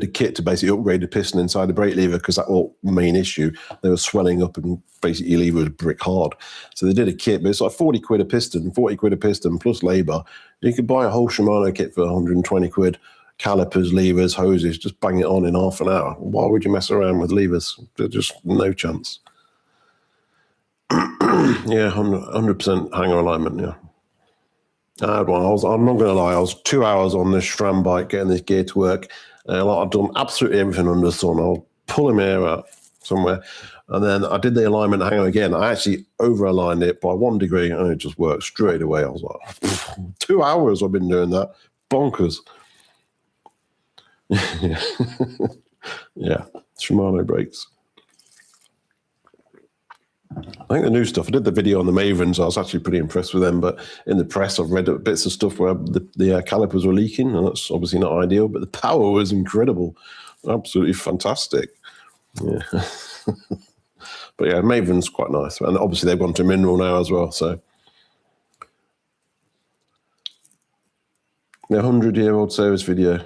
kit to basically upgrade the piston inside the brake lever, because that was the main issue. They were swelling up and basically your lever was brick hard. So they did a kit, but it's like 40 quid a piston, 40 quid a piston plus labour. You could buy a whole Shimano kit for 120 quid. Calipers, levers, hoses, just bang it on in half an hour. Why would you mess around with levers? There's just no chance. Yeah, 100% hanger alignment, yeah. I had one. I'm not going to lie, I was 2 hours on this SRAM bike getting this gear to work. I've done absolutely everything under the sun. I'll pull him here out somewhere. And then I did the alignment hanger again. I actually over-aligned it by 1 degree, and it just worked straight away. I was like, 2 hours I've been doing that. Bonkers. Yeah. Yeah, Shimano brakes. I think the new stuff, I did the video on the Mavens, I was actually pretty impressed with them, but in the press I've read bits of stuff where the calipers were leaking, and that's obviously not ideal, but the power was incredible. Absolutely fantastic. Yeah. But yeah, Maven's quite nice, and obviously they've gone to mineral now as well, so. The 100-year-old service video.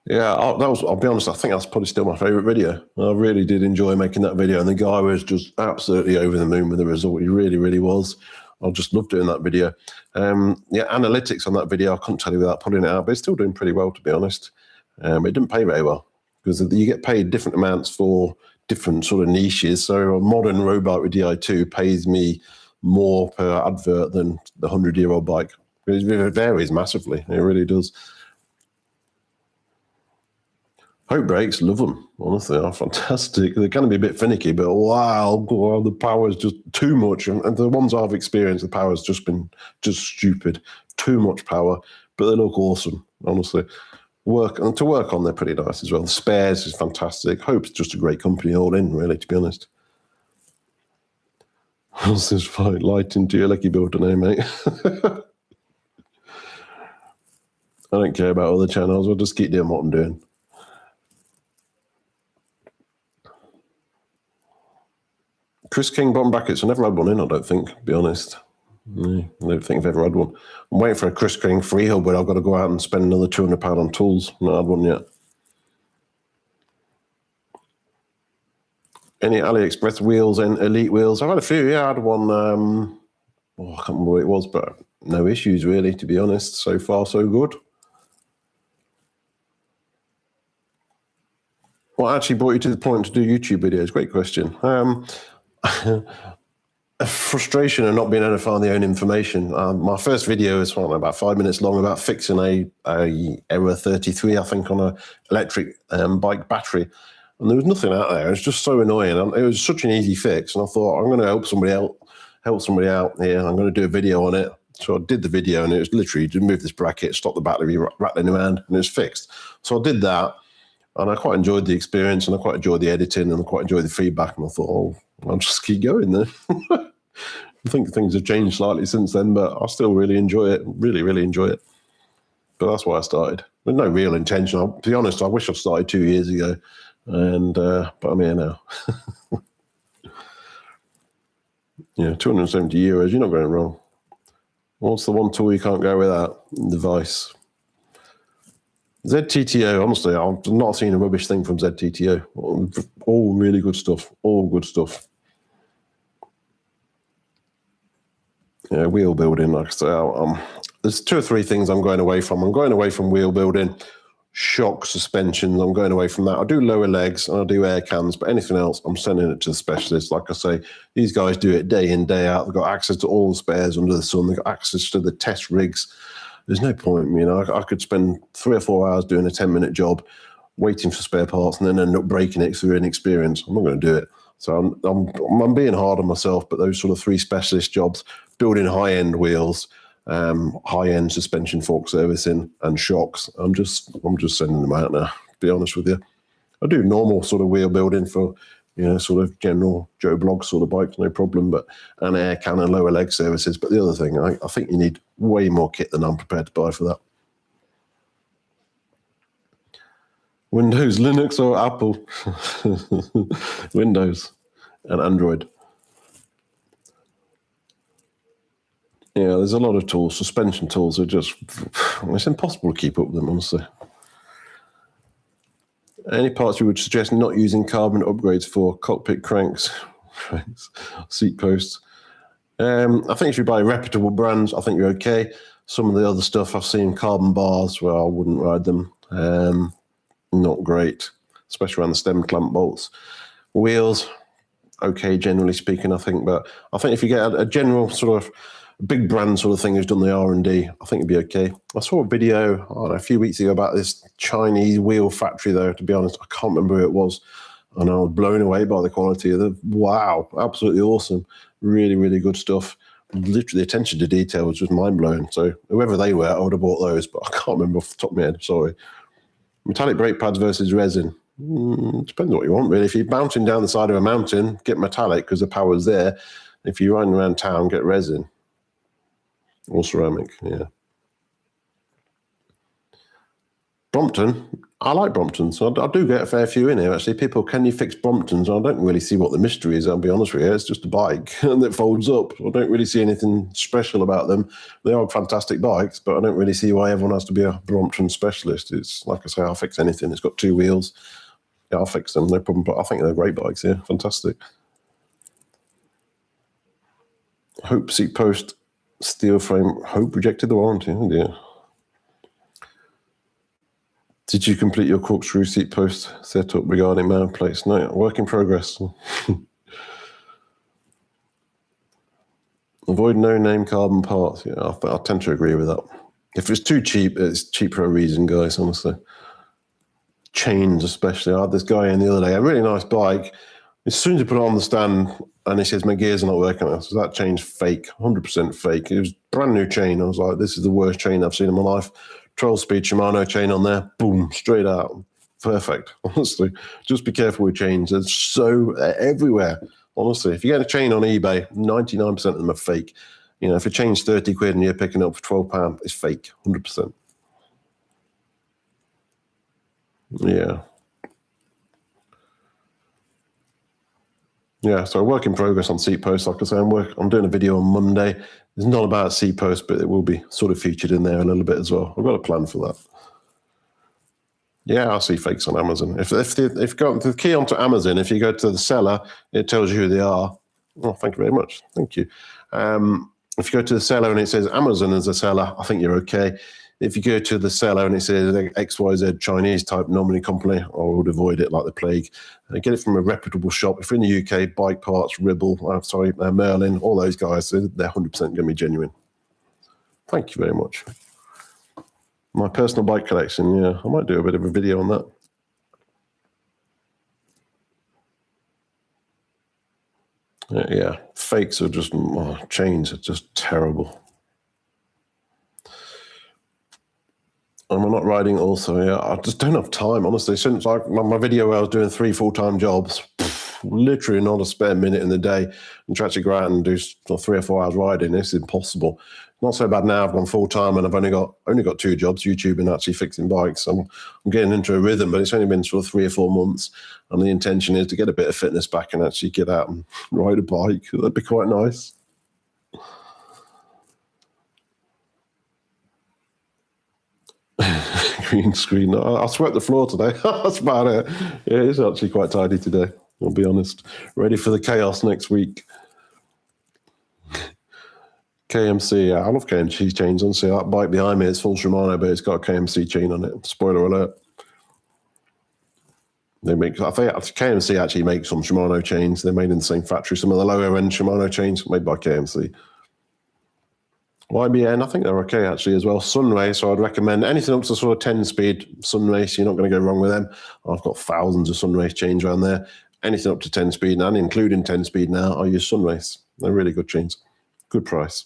Yeah, I'll be honest, I think that's probably still my favourite video. I really did enjoy making that video, and the guy was just absolutely over the moon with the result. He really, really was. I just loved doing that video. Yeah, analytics on that video, I couldn't tell you without putting it out, but it's still doing pretty well, to be honest. It didn't pay very well, because you get paid different amounts for different sort of niches. So a modern road bike with Di2 pays me more per advert than the 100-year-old bike. It varies massively, it really does. Hope brakes, love them. Honestly, they're fantastic. They're going to be a bit finicky, but wow, the power is just too much. And the ones I've experienced, the power has just been just stupid. Too much power, but they look awesome, honestly. To work on, they're pretty nice as well. The spares is fantastic. Hope's just a great company all in, really, to be honest. What's this fight? Light into your lucky builder name, mate. I don't care about other channels. I'll just keep doing what I'm doing. Chris King bottom brackets. I never had one in, I don't think, to be honest. No, I don't think I've ever had one. I'm waiting for a Chris King freehold, but I've got to go out and spend another £200 on tools. I've not had one yet. Any AliExpress wheels and Elite wheels? I've had a few, yeah. I had one, I can't remember what it was, but no issues really, to be honest. So far, so good. What actually brought you to the point to do YouTube videos? Great question. Frustration of not being able to find the own information. My first video is about 5 minutes long about fixing a error 33, I think, on a electric bike battery. And there was nothing out there. It was just so annoying. It was such an easy fix. And I thought, I'm going to help somebody out here. And I'm going to do a video on it. So I did the video, and it was literally to move this bracket, stop the battery rattling around, and it was fixed. So I did that. And I quite enjoyed the experience, and I quite enjoyed the editing, and I quite enjoyed the feedback. And I thought, oh, I'll just keep going then. I think things have changed slightly since then, but I still really enjoy it. Really, really enjoy it. But that's why I started. With no real intention. I'll be honest, I wish I'd started 2 years ago. And but I'm here now. Yeah, €270. You're not going wrong. What's the one tool you can't go without? The Vice. ZTTO, honestly, I've not seen a rubbish thing from ZTTO. All really good stuff. All good stuff. Yeah, wheel building, like I say, there's 2 or 3 things I'm going away from. I'm going away from wheel building, shock suspensions. I'm going away from that. I do lower legs and I do air cans, but anything else, I'm sending it to the specialists. Like I say, these guys do it day in, day out. They've got access to all the spares under the sun. They've got access to the test rigs. There's no point, I could spend 3 or 4 hours doing a 10-minute job, waiting for spare parts, and then end up breaking it through inexperience. I'm not going to do it. So I'm being hard on myself, but those sort of 3 specialist jobs, building high-end wheels, high-end suspension fork servicing, and shocks, I'm just sending them out now, to be honest with you. I do normal sort of wheel building for, sort of general Joe Blogg sort of bikes, no problem, but an air can and lower leg services. But the other thing, I think you need way more kit than I'm prepared to buy for that. Windows, Linux or Apple? Windows and Android. Yeah, there's a lot of tools. Suspension tools are just, it's impossible to keep up with them, honestly. Any parts you would suggest not using carbon upgrades for? Cockpit cranks, seat posts. I think if you buy reputable brands, I think you're okay. Some of the other stuff, I've seen carbon bars where I wouldn't ride them. Not great, especially around the stem clamp bolts. Wheels, okay, generally speaking, I think. But I think if you get a general sort of big brand sort of thing who's done the R&D, I think it'd be okay. I saw a video a few weeks ago about this Chinese wheel factory, though, to be honest. I can't remember who it was. And I was blown away by the quality of them. Wow, absolutely awesome. Really, really good stuff. Literally, attention to detail was just mind-blowing. So whoever they were, I would have bought those, but I can't remember off the top of my head, sorry. Metallic brake pads versus resin. Depends what you want, really. If you're bouncing down the side of a mountain, get metallic because the power's there. If you're riding around town, get resin. Or ceramic, yeah. Brompton, I like Bromptons. I do get a fair few in here, actually. People, can you fix Bromptons? I don't really see what the mystery is, I'll be honest with you. It's just a bike and it folds up. I don't really see anything special about them. They are fantastic bikes, but I don't really see why everyone has to be a Brompton specialist. It's, like I say, I'll fix anything. It's got 2 wheels. Yeah, I'll fix them, no problem. But I think they're great bikes, yeah, fantastic. Hope seat post, steel frame. Hope rejected the warranty, oh dear. Did you complete your corkscrew seat post setup regarding mount plates? No, work in progress. Avoid no-name carbon parts. Yeah, I tend to agree with that. If it's too cheap, it's cheap for a reason, guys, honestly. Chains especially. I had this guy in the other day, a really nice bike. As soon as you put it on the stand and he says, my gears are not working, so that chain's fake, 100% fake. It was a brand new chain. I was like, this is the worst chain I've seen in my life. 12-speed Shimano chain on there, boom, straight out. Perfect, honestly. Just be careful with chains. They're so everywhere, honestly. If you get a chain on eBay, 99% of them are fake. You know, if a chain's 30 quid and you're picking it up for £12, it's fake, 100%. Yeah. Yeah, so work in progress on seat posts. Like I say, I'm doing a video on Monday. It's not about seat posts, but it will be sort of featured in there a little bit as well. I've got a plan for that. Yeah, I see fakes on Amazon. If got the key onto Amazon, if you go to the seller, it tells you who they are. Oh, thank you very much. Thank you. If you go to the seller and it says Amazon as a seller, I think you're okay. If you go to the seller and it says XYZ Chinese type nominee company, I would avoid it like the plague. Get it from a reputable shop. If you're in the UK, Bike Parts, Ribble, Merlin, all those guys, they're 100% going to be genuine. Thank you very much. My personal bike collection, yeah, I might do a bit of a video on that. Yeah, fakes are just, chains are just terrible. I'm not riding also, yeah. I just don't have time, honestly. Since like my video where I was doing 3 full-time jobs, literally not a spare minute in the day, and try to go out and do 3 or 4 hours riding, it's impossible. Not so bad now, I've gone full-time and I've only got 2 jobs, YouTube and actually fixing bikes. I'm getting into a rhythm, but it's only been sort of 3 or 4 months, and the intention is to get a bit of fitness back and actually get out and ride a bike. That'd be quite nice. Green screen. I swept the floor today. That's about it. Yeah, it's actually quite tidy today, I'll be honest. Ready for the chaos next week. KMC, yeah, I love KMC chains. Honestly, that bike behind me is full Shimano, but it's got a KMC chain on it. Spoiler alert. I think KMC actually makes some Shimano chains. They're made in the same factory. Some of the lower end Shimano chains made by KMC. YBN, I think they're okay actually as well. Sunrace, so I'd recommend anything up to sort of 10-speed Sunrace. You're not going to go wrong with them. I've got thousands of Sunrace chains around there. Anything up to 10-speed, and including 10-speed now, I use Sunrace. They're really good chains. Good price.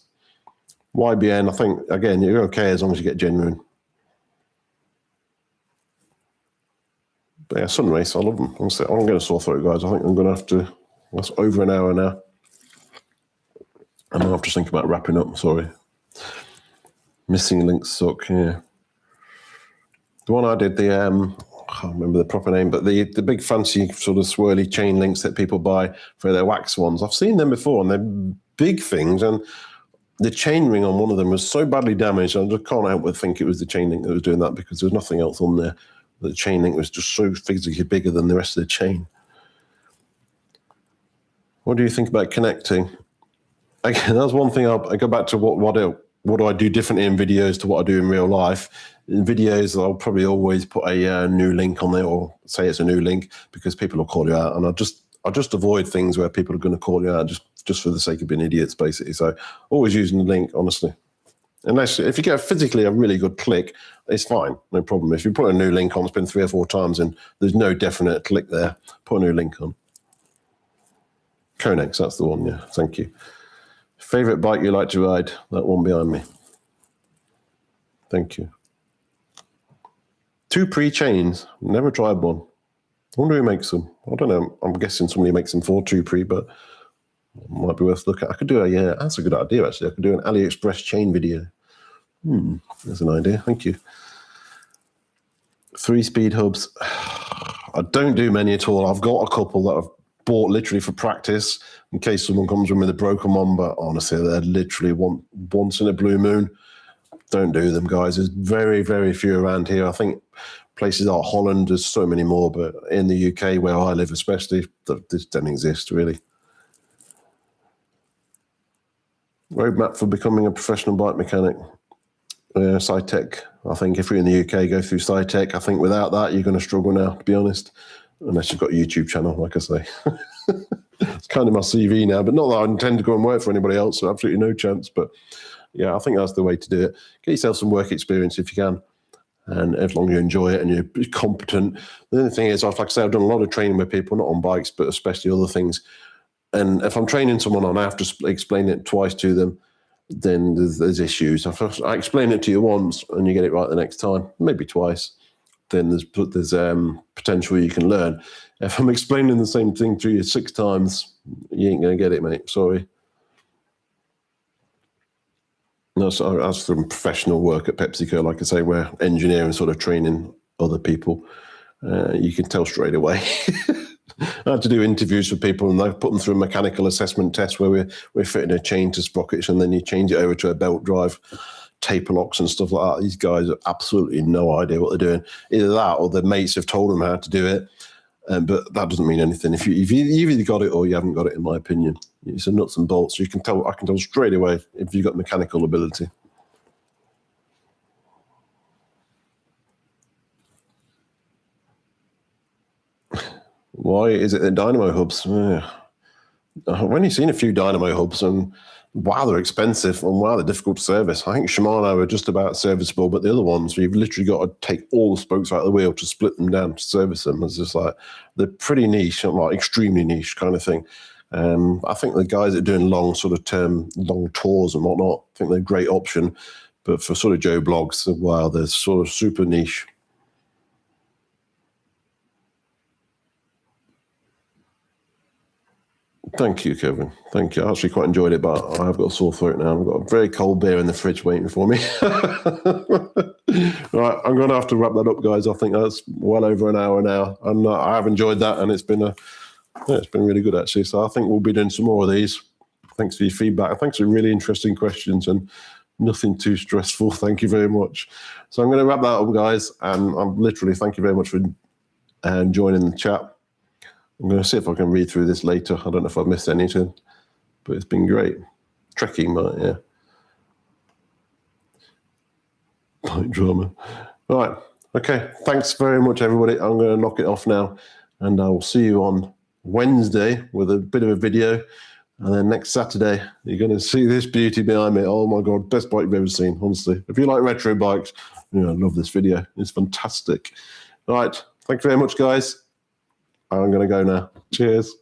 YBN, I think, again, you're okay as long as you get genuine. But yeah, Sunrace, I love them. I'm going to sore throat, guys. I think I'm going to have to, that's over an hour now. I'm going to have to think about wrapping up, sorry. Missing links suck, yeah. The one I did, I can't remember the proper name, but the big fancy sort of swirly chain links that people buy for their wax ones. I've seen them before, and they're big things, and the chain ring on one of them was so badly damaged, I just can't help but think it was the chain link that was doing that, because there's nothing else on there. The chain link was just so physically bigger than the rest of the chain. What do you think about connecting? Again, that's one thing. I go back to what do I do differently in videos to what I do in real life. In videos, I'll probably always put a new link on there, or say it's a new link, because people will call you out, and I just avoid things where people are going to call you out just for the sake of being idiots, basically. So always using the link, honestly. Unless, if you get physically a really good click, it's fine, no problem. If you put a new link on, spin 3 or 4 times and there's no definite click there, put a new link on. Konex, that's the one, yeah, thank you. Favorite bike you like to ride? That one behind me. Thank you. 2 pre-chains, never tried one. I wonder who makes them. I don't know, I'm guessing somebody makes them for 2 pre, but might be worth looking at. I could do yeah, that's a good idea actually. I could do an AliExpress chain video. There's an idea, thank you. 3-speed hubs. I don't do many at all. I've got a couple that I've bought literally for practice in case someone comes with a broken one, but honestly, they're literally once in a blue moon. Don't do them, guys. There's very, very few around here. I think places like Holland, there's so many more, but in the UK, where I live especially, this don't exist, really. Roadmap for becoming a professional bike mechanic. Cytech. I think if you're in the UK, go through Cytech. I think without that, you're going to struggle now, to be honest, unless you've got a YouTube channel, like I say. It's kind of my CV now, but not that I intend to go and work for anybody else, so absolutely no chance. But yeah, I think that's the way to do it. Get yourself some work experience if you can, and as long as you enjoy it and you're competent. The other thing is, like I say, I've done a lot of training with people, not on bikes, but especially other things. And if I'm training someone on, I have to explain it twice to them, then there's issues. If I explain it to you once and you get it right the next time, maybe twice, then there's potential you can learn. If I'm explaining the same thing to you 6 times, you ain't going to get it, mate. Sorry. No, so as from professional work at PepsiCo, like I say, where engineering sort of training other people, you can tell straight away. I had to do interviews for people, and I put them through a mechanical assessment test where we're fitting a chain to sprockets, and then you change it over to a belt drive, taper locks and stuff like that. These guys have absolutely no idea what they're doing. Either that or their mates have told them how to do it, but that doesn't mean anything. If you've either got it or you haven't got it, in my opinion. It's a nuts and bolts. So you can tell. I can tell straight away if you've got mechanical ability. Why is it the dynamo hubs? I've only seen a few dynamo hubs, and wow, they're expensive, and wow, they're difficult to service. I think Shimano are just about serviceable, but the other ones, you've literally got to take all the spokes out of the wheel to split them down to service them. It's just like, they're pretty niche, like extremely niche kind of thing. I think the guys that are doing long tours and whatnot, I think they're a great option, but for sort of Joe Blogs, wow, they're sort of super niche. Thank you, Kevin. Thank you. I actually quite enjoyed it, but I have got a sore throat now. I've got a very cold beer in the fridge waiting for me. Right, I'm going to have to wrap that up, guys. I think that's well over an hour now, and I have enjoyed that, and it's been really good actually. So I think we'll be doing some more of these. Thanks for your feedback. Thanks for really interesting questions and nothing too stressful. Thank you very much. So I'm going to wrap that up, guys, and I'm literally thank you very much for joining the chat. I'm going to see if I can read through this later. I don't know if I've missed anything, but it's been great. Trekking, but yeah. Bike drama. All right. Okay. Thanks very much, everybody. I'm going to knock it off now, and I will see you on Wednesday with a bit of a video. And then next Saturday, you're going to see this beauty behind me. Oh my God, best bike you've ever seen, honestly. If you like retro bikes, I love this video. It's fantastic. All right. Thank you very much, guys. I'm going to go now. Cheers.